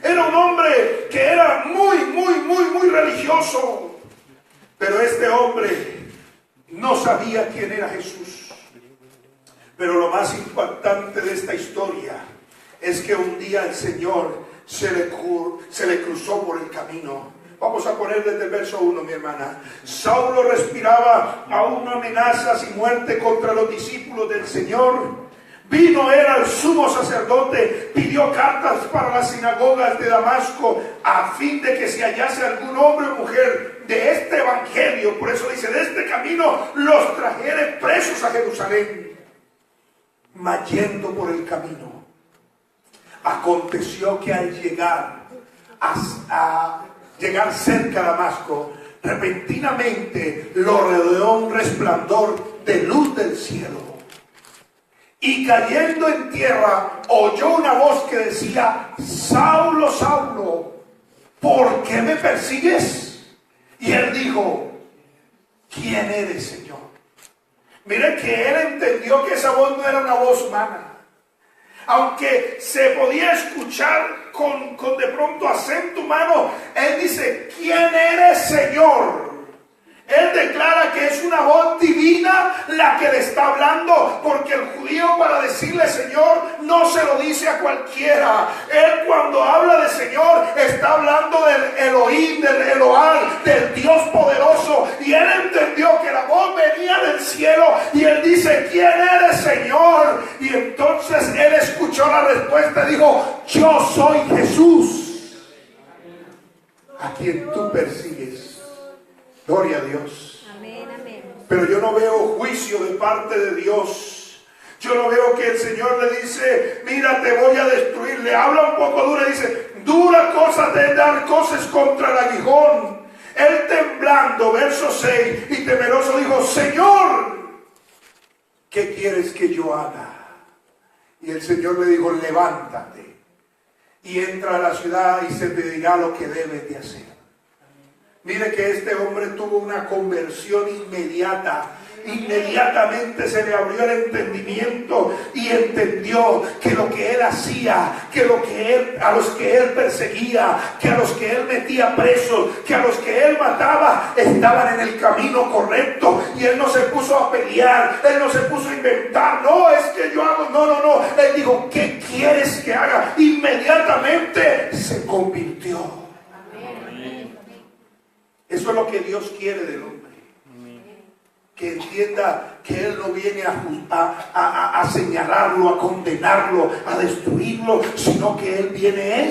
S1: Era un hombre que era muy religioso. Pero este hombre no sabía quién era Jesús. Pero lo más impactante de esta historia es que un día el Señor se le cruzó por el camino. Vamos a poner desde el verso 1, mi hermana. Saulo respiraba aún amenazas y muerte contra los discípulos del Señor. Vino él al sumo sacerdote, pidió cartas para las sinagogas de Damasco, a fin de que si hallase algún hombre o mujer de este evangelio, por eso dice, de este camino, los trajere presos a Jerusalén. Mas yendo por el camino, aconteció que al llegar cerca a Damasco, repentinamente lo rodeó un resplandor de luz del cielo. Y cayendo en tierra, oyó una voz que decía, Saulo, Saulo, ¿por qué me persigues? Y él dijo, ¿quién eres, Señor? Mire que él entendió que esa voz no era una voz humana. Aunque se podía escuchar con de pronto acento humano, él dice, ¿quién eres, Señor? Él declara que es una voz divina la que le está hablando, porque el judío para decirle Señor no se lo dice a cualquiera. Él cuando habla de Señor está hablando del Elohim, del Elohal, del Dios poderoso. Y él entendió que la voz venía del cielo y él dice, ¿quién eres, Señor? Y entonces él escuchó la respuesta y dijo, yo soy Jesús, a quien tú persigues. Gloria a Dios.
S3: Amén, amén.
S1: Pero yo no veo juicio de parte de Dios. Yo no veo que el Señor le dice, mira, te voy a destruir. Le habla un poco duro y dice, dura cosa de dar cosas contra el aguijón. Él temblando, verso 6, y temeroso dijo, Señor, ¿qué quieres que yo haga? Y el Señor le dijo, levántate, y entra a la ciudad y se te dirá lo que debes de hacer. Mire que este hombre tuvo una conversión inmediata. Inmediatamente se le abrió el entendimiento y entendió que lo que él hacía, que a los que él perseguía, que a los que él metía presos, que a los que él mataba, estaban en el camino correcto. Y él no se puso a pelear, él no se puso a inventar, no, es que yo hago, no, él dijo, ¿qué quieres que haga? Inmediatamente se convirtió. Eso es lo que Dios quiere del hombre. Que entienda que Él no viene a señalarlo, a condenarlo, a destruirlo, sino que Él viene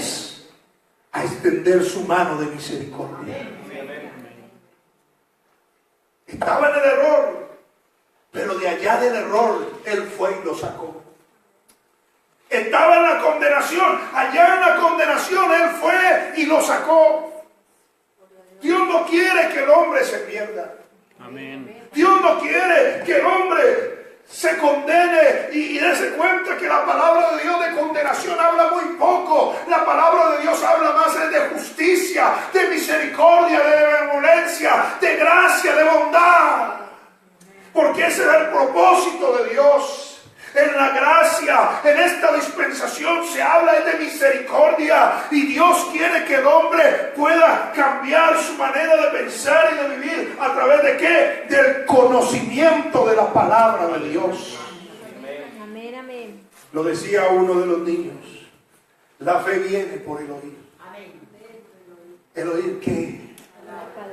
S1: a extender su mano de misericordia. Estaba en el error, pero de allá del error Él fue y lo sacó. Estaba en la condenación, allá en la condenación Él fue y lo sacó. Dios no quiere que el hombre se pierda.
S4: Amén.
S1: Dios no quiere que el hombre se condene y dése cuenta que la palabra de Dios de condenación habla muy poco. La palabra de Dios habla más de justicia, de misericordia, de benevolencia, de gracia, de bondad. Porque ese es el propósito de Dios. En la gracia, en esta dispensación se habla de misericordia, y Dios quiere que el hombre pueda cambiar su manera de pensar y de vivir. ¿A través de qué? Del conocimiento de la palabra de Dios.
S3: Amén, amén.
S1: Lo decía uno de los niños, la fe viene por el oír. ¿El oír qué?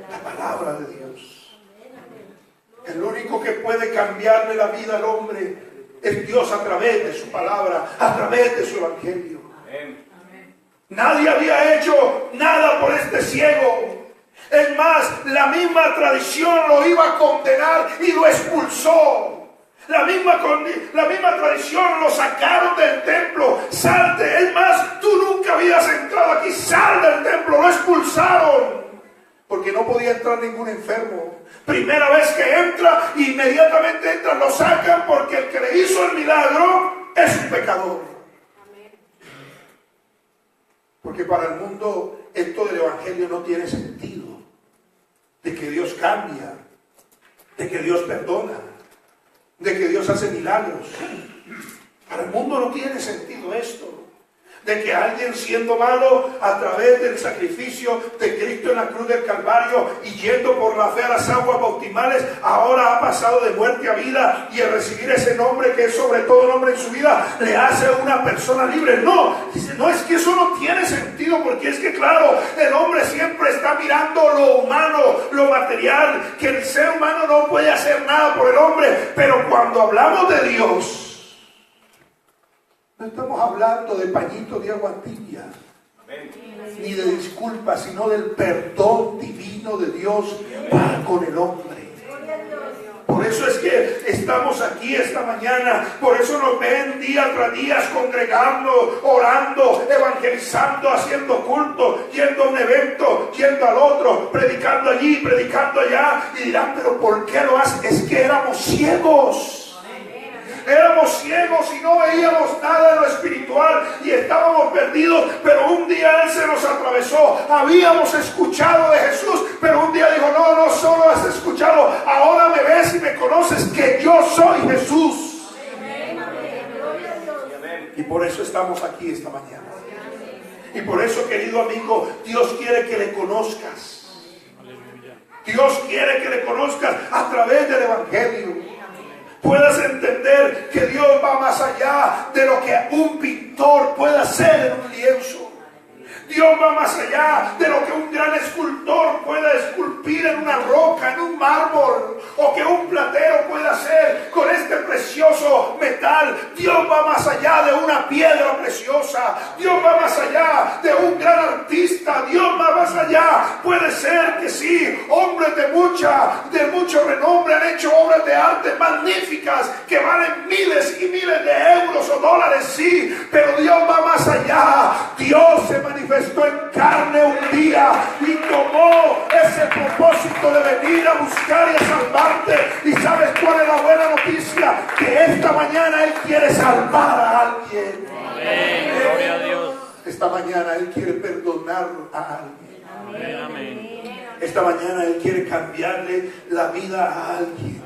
S1: La palabra de Dios. El único que puede cambiarle la vida al hombre es Dios a través de su palabra, a través de su evangelio. Nadie había hecho nada por este ciego. Es más, la misma tradición lo iba a condenar y lo expulsó. La misma tradición lo sacaron del templo. Salte, es más, tú nunca habías entrado aquí, sal del templo, lo expulsaron. Porque no podía entrar ningún enfermo. Primera vez que entra, inmediatamente entra, lo sacan, porque el que le hizo el milagro es un pecador. Porque para el mundo esto del evangelio no tiene sentido. De que Dios cambia, de que Dios perdona, de que Dios hace milagros. Para el mundo no tiene sentido esto. De que alguien siendo malo a través del sacrificio de Cristo en la cruz del Calvario y yendo por la fe a las aguas bautismales, ahora ha pasado de muerte a vida, y al recibir ese nombre que es sobre todo nombre en su vida, le hace una persona libre. No, dice, no, es que eso no tiene sentido, porque es que claro, el hombre siempre está mirando lo humano, lo material, que el ser humano no puede hacer nada por el hombre. Pero cuando hablamos de Dios, no estamos hablando de pañitos de agua tibia, ni de disculpas, sino del perdón divino de Dios para con el hombre. Por eso es que estamos aquí esta mañana, por eso nos ven día tras día congregando, orando, evangelizando, haciendo culto, yendo a un evento, yendo al otro, predicando allí, predicando allá, y dirán, pero ¿por qué lo hacen? Es que éramos ciegos. Éramos ciegos y no veíamos nada de lo espiritual y estábamos perdidos, pero un día Él se nos atravesó. Habíamos escuchado de Jesús, pero un día dijo, no solo has escuchado, ahora me ves y me conoces, que yo soy Jesús. Y por eso estamos aquí esta mañana. Y por eso, querido amigo, Dios quiere que le conozcas. Dios quiere que le conozcas a través del evangelio. Puedas entender que Dios va más allá de lo que un pintor puede hacer en un lienzo. Dios va más allá de lo que un gran escultor pueda esculpir en una roca, en un mármol, o que un platero pueda hacer con este precioso metal. Dios va más allá de una piedra preciosa. Dios va más allá de un gran artista. Dios va más allá. Puede ser que sí, hombres de mucho renombre han hecho obras de arte magníficas que valen miles y miles de euros o dólares, sí, pero Dios va más allá. Dios se manifestó en carne un día y tomó ese propósito de venir a buscar y a salvarte. ¿Y sabes cuál es la buena noticia? Que esta mañana Él quiere salvar a alguien.
S4: Amén. Gloria a Dios.
S1: Esta mañana Él quiere perdonar a alguien. Esta mañana Él quiere cambiarle la vida a alguien.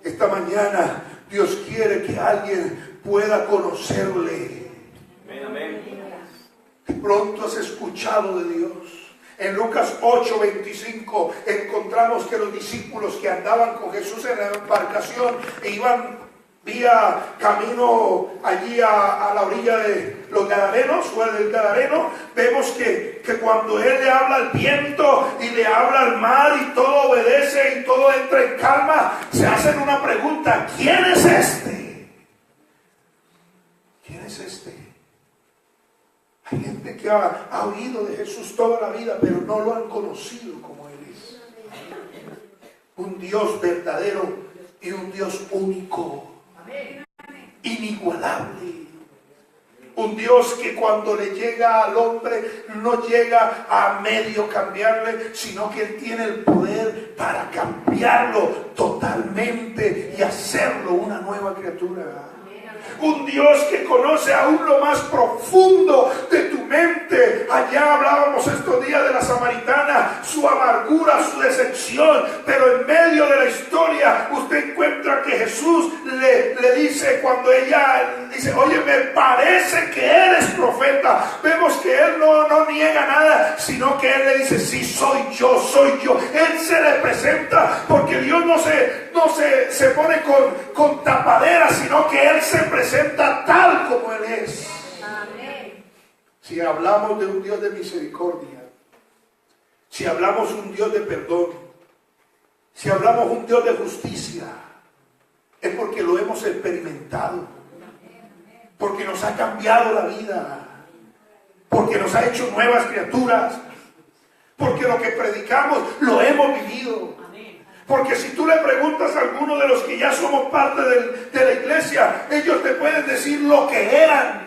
S1: Esta mañana Dios quiere que alguien pueda conocerle. De pronto has escuchado de Dios. En Lucas 8:25 encontramos que los discípulos que andaban con Jesús en la embarcación e iban vía camino allí a la orilla de los Gadarenos o del Gadareno, vemos que cuando Él le habla al viento y le habla al mar y todo obedece y todo entra en calma, se hacen una pregunta: ¿quién es este? ¿Quién es este? Hay gente que ha oído de Jesús toda la vida, pero no lo han conocido como Él es. Un Dios verdadero y un Dios único, inigualable. Un Dios que cuando le llega al hombre no llega a medio cambiarle, sino que Él tiene el poder para cambiarlo totalmente y hacerlo una nueva criatura. Un Dios que conoce aún lo más profundo de tu mente. Allá hablábamos estos días de la samaritana, su amargura, su decepción, pero en medio de la historia usted encuentra que Jesús le dice, cuando ella dice: oye, me parece que eres profeta. Vemos que Él no niega nada, sino que Él le dice: sí, soy yo, soy yo. Él se le presenta, porque Dios no se pone con tapaderas, sino que Él se presenta tal como Él es. Amén. Si hablamos de un Dios de misericordia, si hablamos de un Dios de perdón, si hablamos de un Dios de justicia, es porque lo hemos experimentado, porque nos ha cambiado la vida, porque nos ha hecho nuevas criaturas, porque lo que predicamos lo hemos vivido. Porque si tú le preguntas a alguno de los que ya somos parte de la iglesia, ellos te pueden decir lo que eran.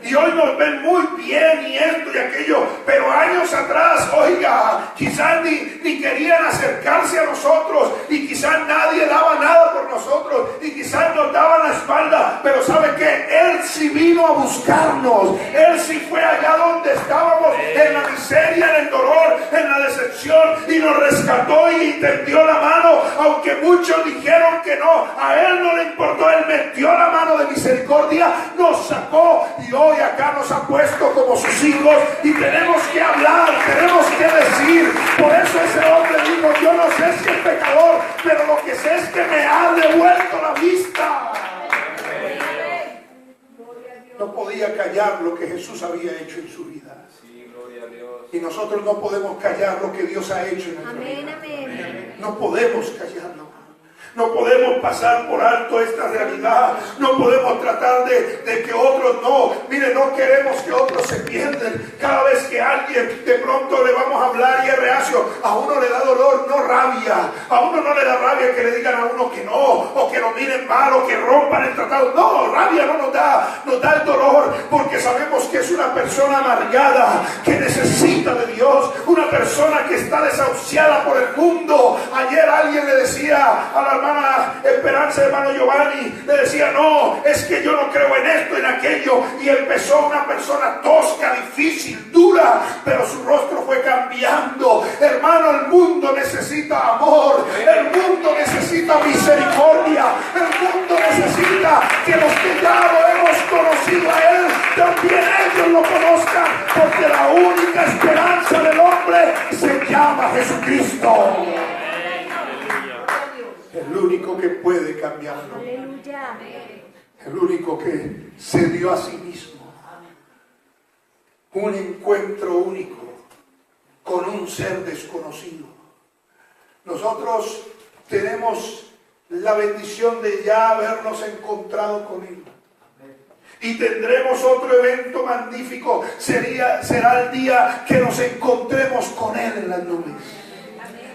S1: Y hoy nos ven muy bien y esto y aquello, pero años atrás, oiga, quizás ni querían acercarse a nosotros, y quizás nadie daba nada por nosotros, y quizás nos daban la espalda, pero ¿sabe qué? Él sí vino a buscarnos. Él sí fue allá donde estábamos, en la miseria, en el dolor, en la decepción, y nos rescató y tendió la mano, aunque muchos dijeron que no. A Él no le importó. Él metió la mano de misericordia, nos sacó, y hoy acá nos ha puesto como sus hijos, y tenemos que hablar, tenemos que decir. Por eso ese hombre dijo: yo no sé si es pecador, pero lo que sé es que me ha devuelto la vista. No podía callar lo que Jesús había hecho en su vida. Y nosotros no podemos callar lo que Dios ha hecho en nuestra vida. No podemos callarlo. No podemos pasar por alto esta realidad. No podemos tratar de que otros no. Mire, no queremos que otros se pierdan. Cada vez que alguien de pronto le vamos a hablar y es reacio, a uno le da dolor, no rabia. A uno no le da rabia que le digan a uno que no, o que lo miren mal, o que rompan el tratado. No, rabia no nos da el dolor, porque sabemos que es una persona amargada, que necesita de Dios, una persona que está desahuciada por el mundo. Ayer alguien le decía a la hermana Esperanza, hermano Giovanni, le decía: no, es que yo no creo en esto, en aquello, y empezó una persona tosca, difícil, dura, pero su rostro fue cambiando. Hermano, el mundo necesita amor, el mundo necesita misericordia, el mundo necesita que los que ya lo hemos conocido a Él, también ellos lo conozcan, porque la única esperanza del hombre se llama Jesucristo. El único que puede cambiarlo. El único que se dio a sí mismo. Un encuentro único con un ser desconocido. Nosotros tenemos la bendición de ya habernos encontrado con Él. Y tendremos otro evento magnífico. Será el día que nos encontremos con Él en las nubes.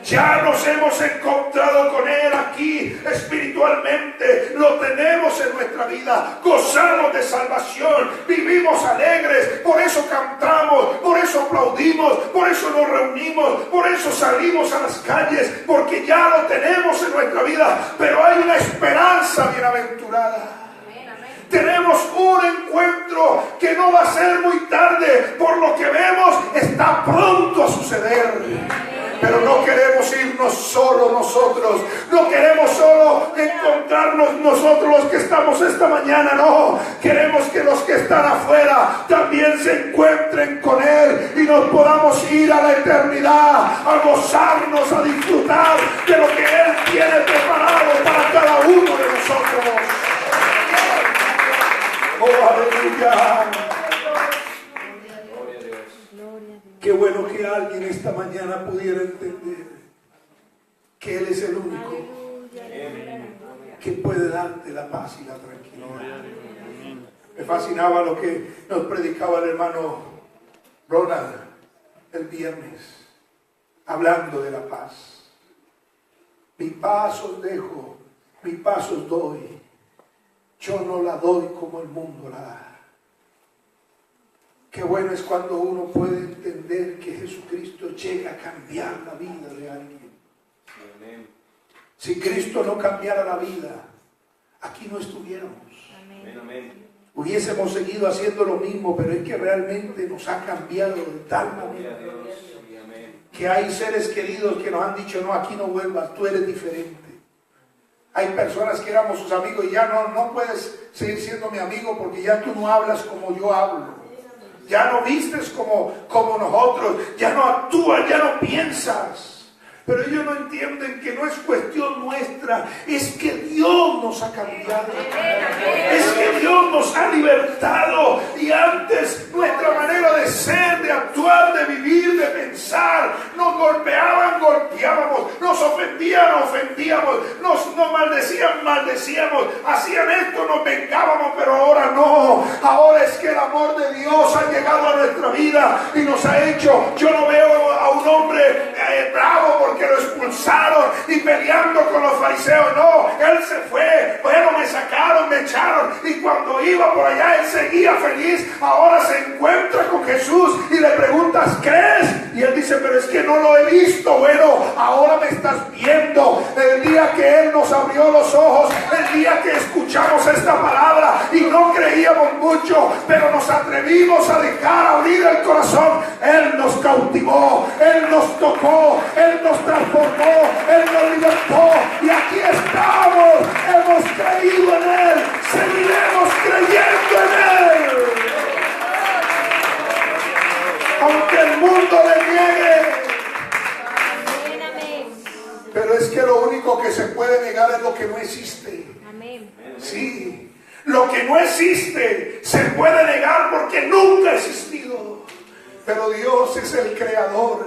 S1: Ya nos hemos encontrado con Él aquí espiritualmente, lo tenemos en nuestra vida, gozamos de salvación, vivimos alegres, por eso cantamos, por eso aplaudimos, por eso nos reunimos, por eso salimos a las calles, porque ya lo tenemos en nuestra vida. Pero hay una esperanza bienaventurada. Tenemos un encuentro que no va a ser muy tarde. Por lo que vemos, está pronto a suceder. Pero no queremos irnos solo nosotros. No queremos solo encontrarnos nosotros los que estamos esta mañana. No, queremos que los que están afuera también se encuentren con Él y nos podamos ir a la eternidad, a gozarnos, a disfrutar de lo que Él tiene preparado para cada uno de nosotros. Oh, aleluya. Qué bueno que alguien esta mañana pudiera entender que Él es el único que puede darte la paz y la tranquilidad. Me fascinaba lo que nos predicaba el hermano Ronald el viernes, hablando de la paz. Mi paz os dejo, mi paz os doy. Yo no la doy como el mundo la da. Qué bueno es cuando uno puede entender que Jesucristo llega a cambiar la vida de alguien. Amén. Si Cristo no cambiara la vida, aquí no estuviéramos. Amén. Amén. Hubiésemos seguido haciendo lo mismo, pero es que realmente nos ha cambiado de tal manera que hay seres queridos que nos han dicho: no, aquí no vuelvas, tú eres diferente. Hay personas que éramos sus amigos y ya no puedes seguir siendo mi amigo porque ya tú no hablas como yo hablo. Ya no vistes como nosotros, ya no actúas, ya no piensas. Pero ellos no entienden que no es cuestión nuestra, es que Dios nos ha cambiado. Es que Dios nos ha libertado. Y antes nuestra manera de ser, de actuar, de vivir, de pensar, nos golpeaban, golpeábamos, nos ofendían, ofendíamos, nos maldecían, maldecíamos, hacían esto, nos vengábamos, pero ahora no. Ahora es que el amor de Dios ha llegado a nuestra vida y nos ha hecho. Yo no veo a un hombre bravo porque lo expulsaron y peleando con los fariseos. No, él se fue. Bueno, me sacaron, me echaron, y cuando iba por allá él seguía feliz. Ahora se encuentra con Jesús y le preguntas: ¿crees? Y él dice: pero es que no lo he visto. Bueno, ahora me estás viendo. El día que Él nos abrió los ojos, el día que escuchamos esta palabra y no creíamos mucho, pero nos atrevimos a dejar abrir el corazón, Él nos cautivó, Él nos tocó, Él nos transformó, Él nos libertó, y aquí estamos. Hemos creído en Él, seguiremos creyendo en Él, aunque el mundo le niegue. Pero es que lo único que se puede negar es lo que no existe. Amén. Sí, lo que no existe se puede negar porque nunca ha existido. Pero Dios es el creador.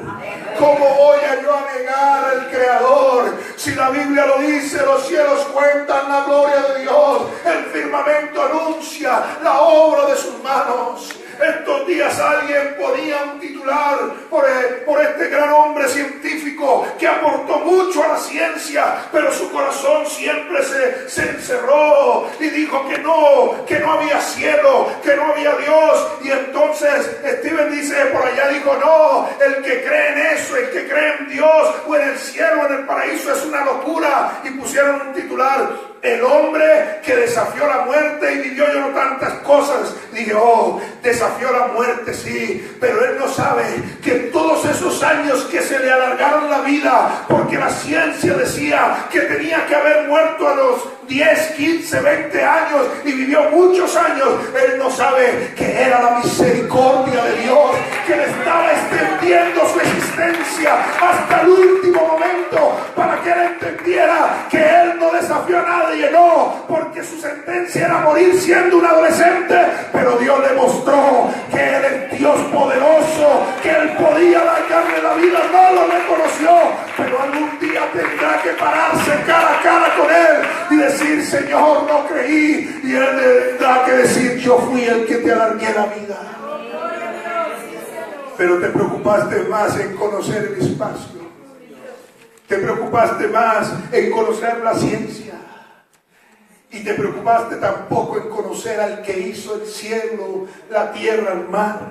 S1: ¿Cómo voy yo a negar al creador? Si la Biblia lo dice, los cielos cuentan la gloria de Dios, el firmamento anuncia la obra de sus manos. Estos días alguien ponía un titular por este gran hombre científico que aportó mucho a la ciencia, pero su corazón siempre se encerró y dijo que no había cielo, que no había Dios. Y entonces Steven dice por allá, dijo: no, el que cree en eso, el que cree en Dios o en el cielo o en el paraíso es una locura. Y pusieron un titular: el hombre que desafió la muerte y vivió yo tantas cosas. Dije: oh, desafió la muerte, sí, pero él no sabe que todos esos años que se le alargaron la vida, porque la ciencia decía que tenía que haber muerto a los 10, 15, 20 años y vivió muchos años, él no sabe que era la misericordia de Dios que le estaba extendiendo su existencia hasta el último momento, para que él entendiera que él no desafió a nadie, no, porque su sentencia era morir siendo un adolescente, pero Dios le mostró que Él es Dios poderoso, que Él podía darle la vida. No lo reconoció, pero algún día tendrá que pararse cara a cara con Él y decir: Señor, no creí. Y Él tendrá que decir: yo fui el que te alargué la vida. Pero te preocupaste más en conocer el espacio, te preocupaste más en conocer la ciencia, y te preocupaste tampoco en conocer al que hizo el cielo, la tierra, el mar.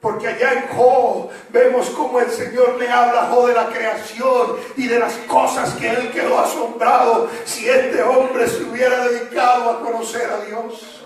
S1: Porque allá en Job vemos como el Señor le habla a Job de la creación y de las cosas que él quedó asombrado. Si este hombre se hubiera dedicado a conocer a Dios,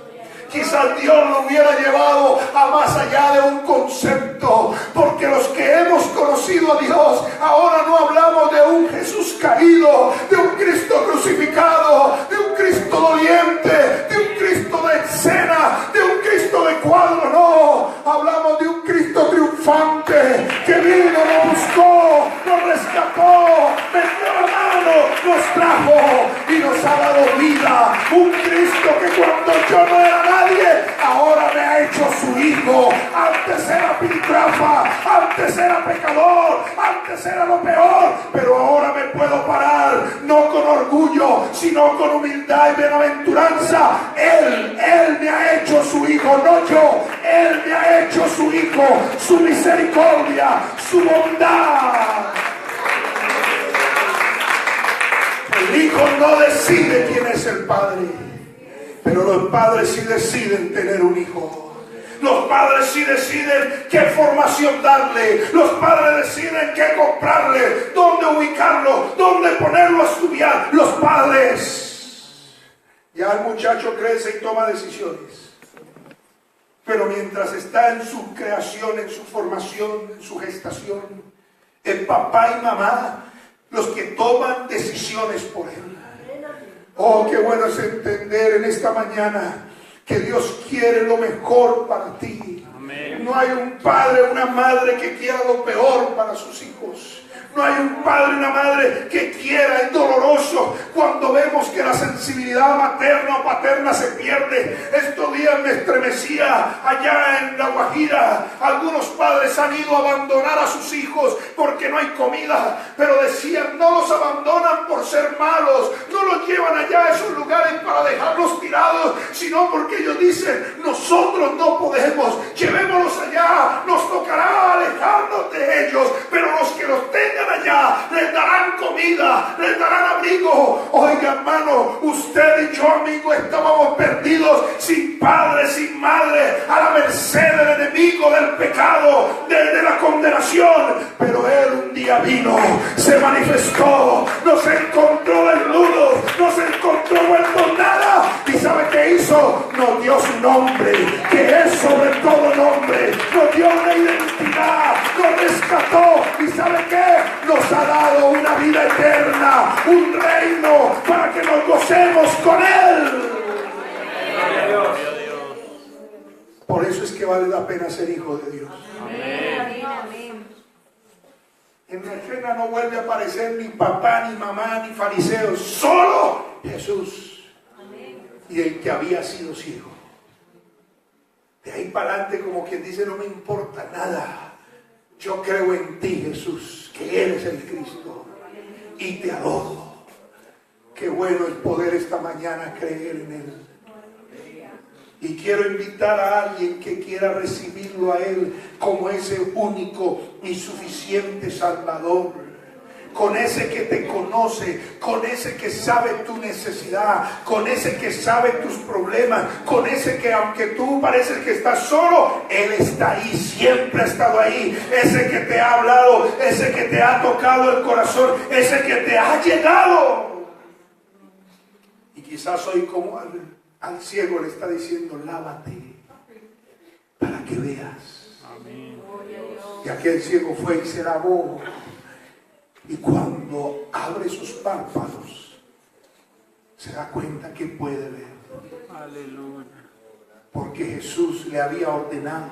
S1: quizás Dios lo hubiera llevado a más allá de un concepto. Porque los que hemos conocido a Dios, ahora no hablamos de un Jesús caído, de un Cristo crucificado, de un Cristo doliente, de un Cristo de escena, de un Cristo de cuadro. No, hablamos de un Cristo triunfante que vino, nos buscó, nos rescató, metió la mano, nos trajo y nos ha dado vida. Un Cristo que cuando yo no era nadie, ahora me ha hecho su hijo. Antes era piltrafa, antes era pecador, antes era lo peor, pero ahora me puedo parar, no con orgullo, sino con humildad y bienaventuranza. Él me ha hecho su hijo, no yo. Él me ha hecho su hijo, su misericordia, su bondad. El hijo no decide quién es el padre, pero los padres sí deciden tener un hijo. Los padres sí deciden qué formación darle. Los padres deciden qué comprarle, dónde ubicarlo, dónde ponerlo a estudiar. Los padres. Ya el muchacho crece y toma decisiones. Pero mientras está en su creación, en su formación, en su gestación, el papá y mamá, los que toman decisiones por él. Oh, qué bueno es entender en esta mañana que Dios quiere lo mejor para ti. Amén. No hay un padre o una madre que quiera lo peor para sus hijos. No hay un padre o una madre que quiera. Es doloroso cuando vemos que la sensibilidad materna o paterna se pierde. Estos días me estremecía allá en La Guajira. Algunos padres han ido a abandonar a sus hijos porque no hay comida, pero decían, no los abandonan por ser malos, no los llevan allá a esos lugares para dejarlos tirados, sino porque ellos dicen, nosotros no podemos, llevémoslos allá, nos tocará alejarnos de ellos, pero los que los tengan allá les darán comida, les darán abrigo. Oiga, hermano, usted y yo, amigo, estábamos perdidos, sin padre, sin madre, a la merced del enemigo, del pecado, de la condenación. Pero Él un día vino, se manifestó, nos encontró desnudos, nos encontró vueltos nada. ¿Y sabe qué hizo? Nos dio su nombre, que es sobre todo nombre. Nos dio una identidad, nos rescató. ¿Y sabe qué? Nos ha dado una vida eterna, un reino para que nos gocemos con Él. Por eso es que vale la pena ser hijo de Dios. Amén. En la escena no vuelve a aparecer ni papá, ni mamá, ni fariseos, solo Jesús. Amén. Y el que había sido ciego. De ahí para adelante, como quien dice, no me importa nada. Yo creo en ti, Jesús, que eres el Cristo, y te adoro. Qué bueno es poder esta mañana creer en Él. Y quiero invitar a alguien que quiera recibirlo a Él como ese único y suficiente Salvador. Con ese que te conoce, con ese que sabe tu necesidad, con ese que sabe tus problemas, con ese que aunque tú pareces que estás solo, Él está ahí, siempre ha estado ahí. Ese que te ha hablado, ese que te ha tocado el corazón, ese que te ha llegado. Y quizás hoy como al ciego le está diciendo, lávate para que veas. Amén. Y aquel ciego fue y se lavó. Y cuando abre sus párpados, se da cuenta que puede ver. Aleluya. Porque Jesús le había ordenado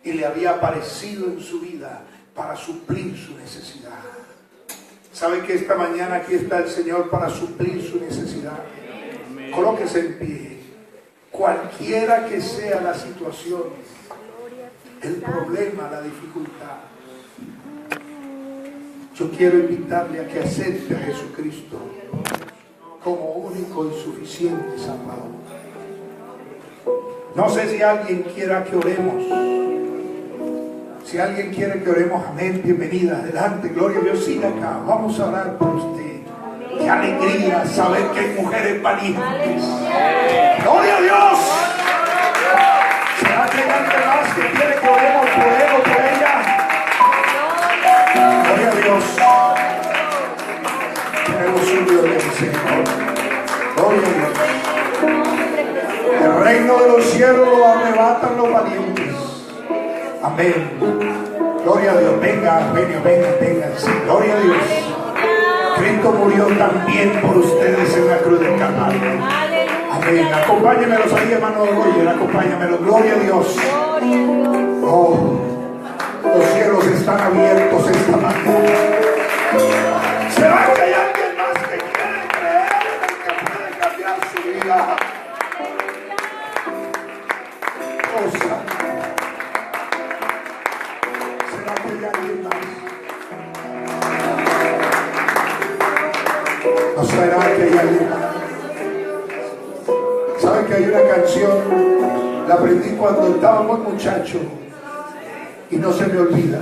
S1: y le había aparecido en su vida para suplir su necesidad. ¿Sabe que esta mañana aquí está el Señor para suplir su necesidad? Amén. Colóquese en pie. Cualquiera que sea la situación, el problema, la dificultad, yo quiero invitarle a que acepte a Jesucristo como único y suficiente Salvador. No sé si alguien quiera que oremos. Si alguien quiere que oremos, amén, bienvenida, adelante, gloria a Dios, siga acá, vamos a orar por usted. Qué alegría saber que hay mujeres valientes. Gloria a Dios. Si alguien más que quiere que oremos por él, un Dios de misericordia. Gloria a Dios. El reino de los cielos lo arrebatan los valientes. Amén. Gloria a Dios. Venga, venga. Sí, gloria a Dios. Cristo murió también por ustedes en la cruz del Calvario. Amén. Acompáñemelos ahí, hermano Roger. Acompáñemelos. Gloria a Dios. Oh, los cielos están abiertos esta mañana. ¿Será que hay alguien más que quiere creer en el que puede cambiar su vida? Oh, Santo. ¿Será que hay alguien más? ¿No será que hay alguien más? ¿Saben que hay una canción? La aprendí cuando estaba muy muchacho y no se me olvida.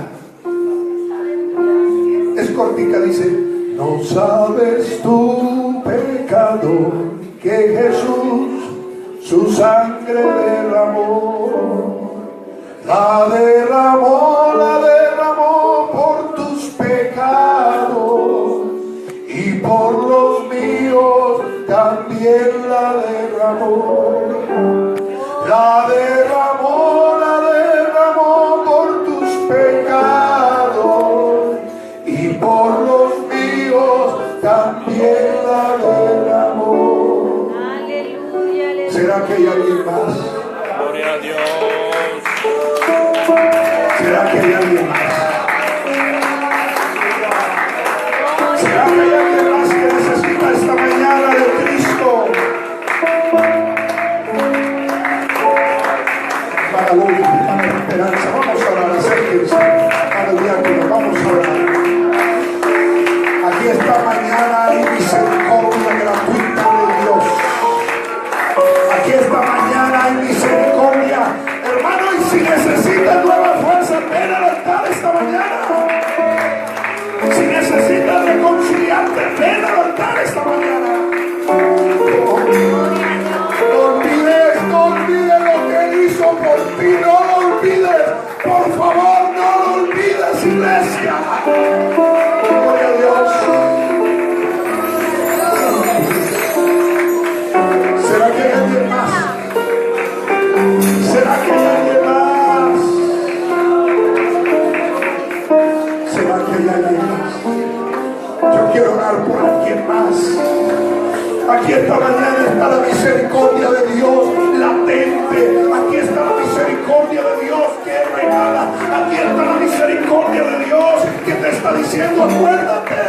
S1: Es cortica, dice: no sabes tu pecado, que Jesús su sangre derramó. La derramó por tus pecados y por los míos también la derramó. La derramó por tus pecados y por los míos también la derramó.
S3: Aleluya, aleluya.
S1: ¿Será que hay alguien más?
S2: Gloria a Dios.
S1: ¿Será que hay alguien más? ¿Será que hay alguien más que necesita esta mañana de Cristo? Para luz, para esperanza. Vamos a orar, acérquense para el diácono, vamos a orar. Aquí esta mañana hay misericordia gratuita de Dios. Aquí esta mañana hay misericordia. Hermano, y si necesitas nueva fuerza, ven al altar esta mañana. Si necesitas reconciliarte, ven al altar esta mañana. No olvides lo que Él hizo por ti. No lo olvides. Por favor, no lo olvides, iglesia. Gloria a Dios. ¿Será que hay alguien más? ¿Será que hay alguien más? ¿Será que hay alguien más? Yo quiero orar por alguien más. Aquí esta mañana está la misericordia de Dios latente. Aquí está la misericordia de Dios que regala. Aquí está la misericordia de Dios que te está diciendo: acuérdate,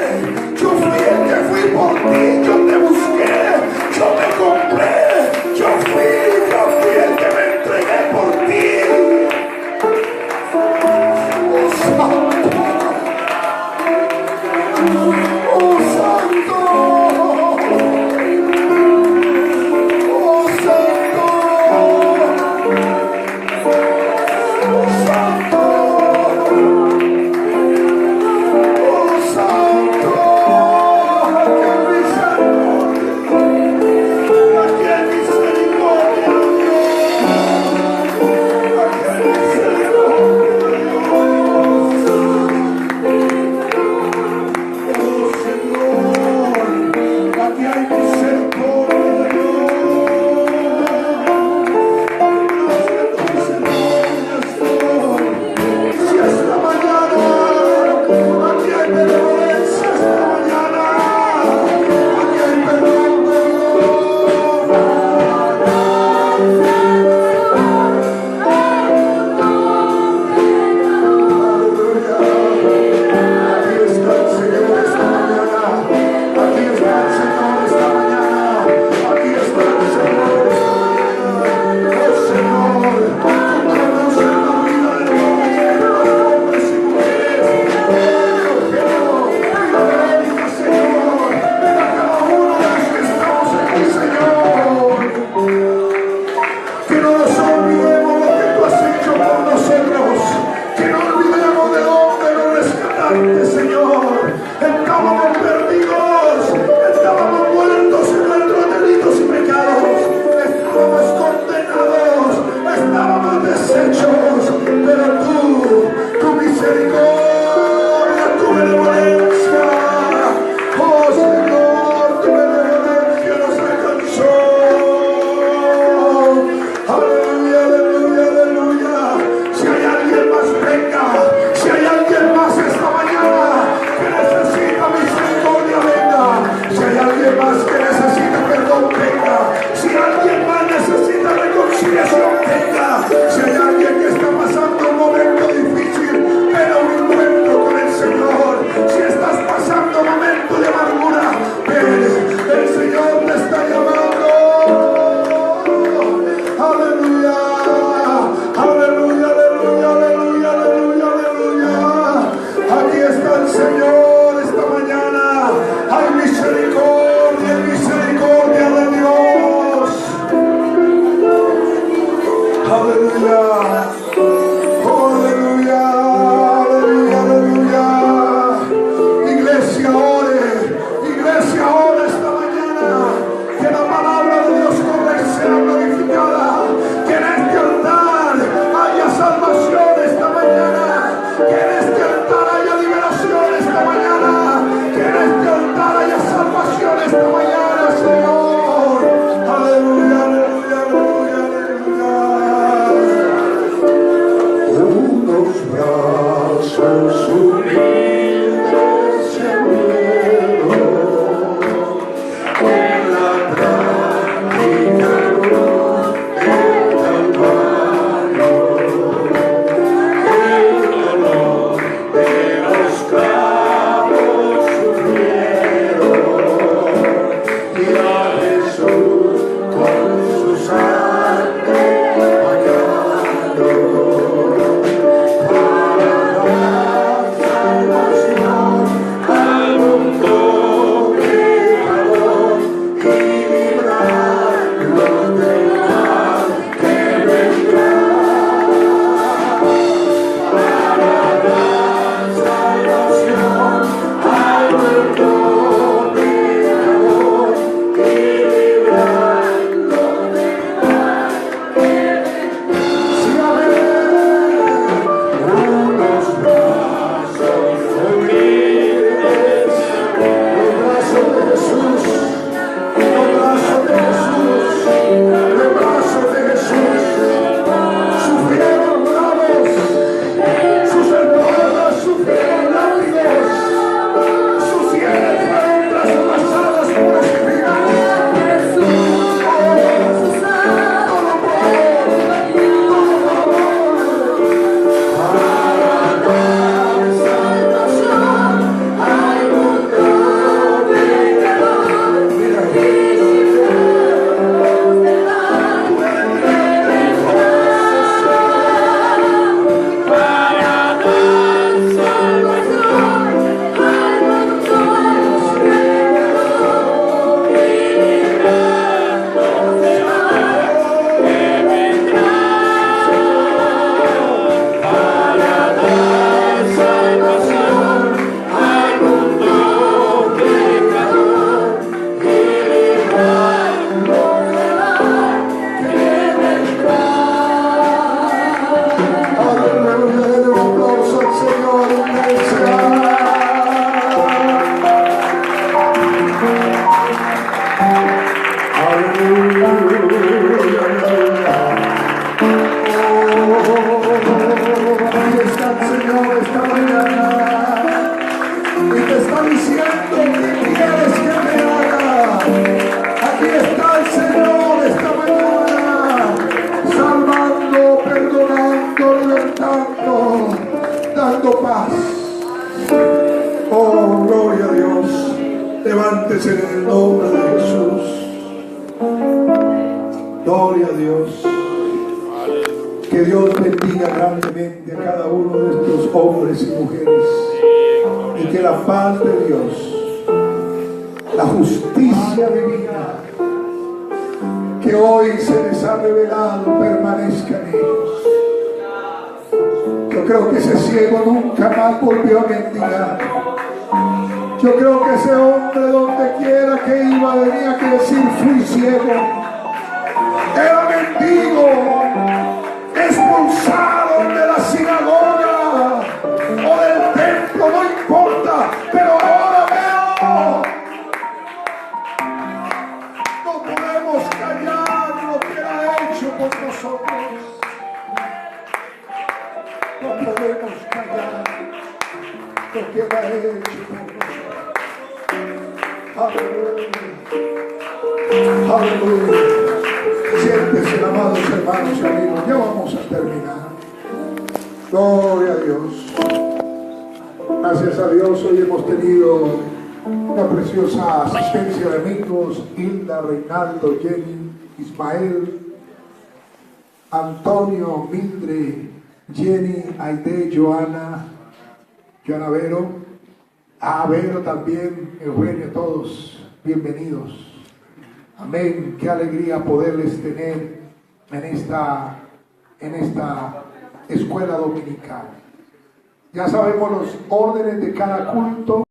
S1: yo fui el que fui por ti, yo te busqué, yo te compré, yo fui el que me entregué por ti. Oh, Santo. Oh, Santo. Oh, Santo. Oh, Santo. Oh, Santo. alguien más que necesita perdón, venga. Si alguien más necesita reconciliación, venga. Si hay alguien que está pasando un momento difícil, ven a un encuentro con el Señor. Si estás pasando un momento de amargura, ven, el Señor te está llamando. Aleluya, aleluya, aleluya, aleluya, aleluya, aleluya. Aquí está el Señor esta mañana. Hay misericordia, misericordia de Dios. Aleluya, aleluya, aleluya, aleluya. Iglesia, ore esta mañana. Que la palabra de Dios corre sea glorificada. Que en este altar haya salvación esta mañana. Que en este altar haya liberación esta mañana. Que en este altar haya salvación esta mañana, Señor. Aleluya, aleluya, aleluya, aleluya. Unos brazos humildes se unieron en la trágica cruz del Calvario. El dolor de los clavos sufrieron y a Jesús con su sangre bañado. Levántese en el nombre de Jesús. Gloria a Dios. Que Dios bendiga grandemente a cada uno de estos hombres y mujeres. Y que la paz de Dios, la justicia divina que hoy se les ha revelado permanezca en ellos. Yo creo que ese ciego nunca más volvió a mendigar. Yo creo que ese hombre, donde quiera que iba, tenía que decir: fui ciego, era mendigo, expulsado de la sinagoga o del templo, no importa, pero ahora veo. No podemos callar lo que Él ha hecho por nosotros. No podemos callar lo que Él ha hecho por nosotros. Aleluya. Aleluya. Siéntese, amados hermanos y amigos. Ya vamos a terminar. Gloria a Dios. Gracias a Dios, hoy hemos tenido una preciosa asistencia de amigos. Hilda, Reinaldo, Jenny, Ismael, Antonio, Mildred, Jenny, Aide, Joana Vero, Vero también, Eugenio, todos bienvenidos. Amén. Qué alegría poderles tener en esta escuela dominical. Ya sabemos los órdenes de cada culto.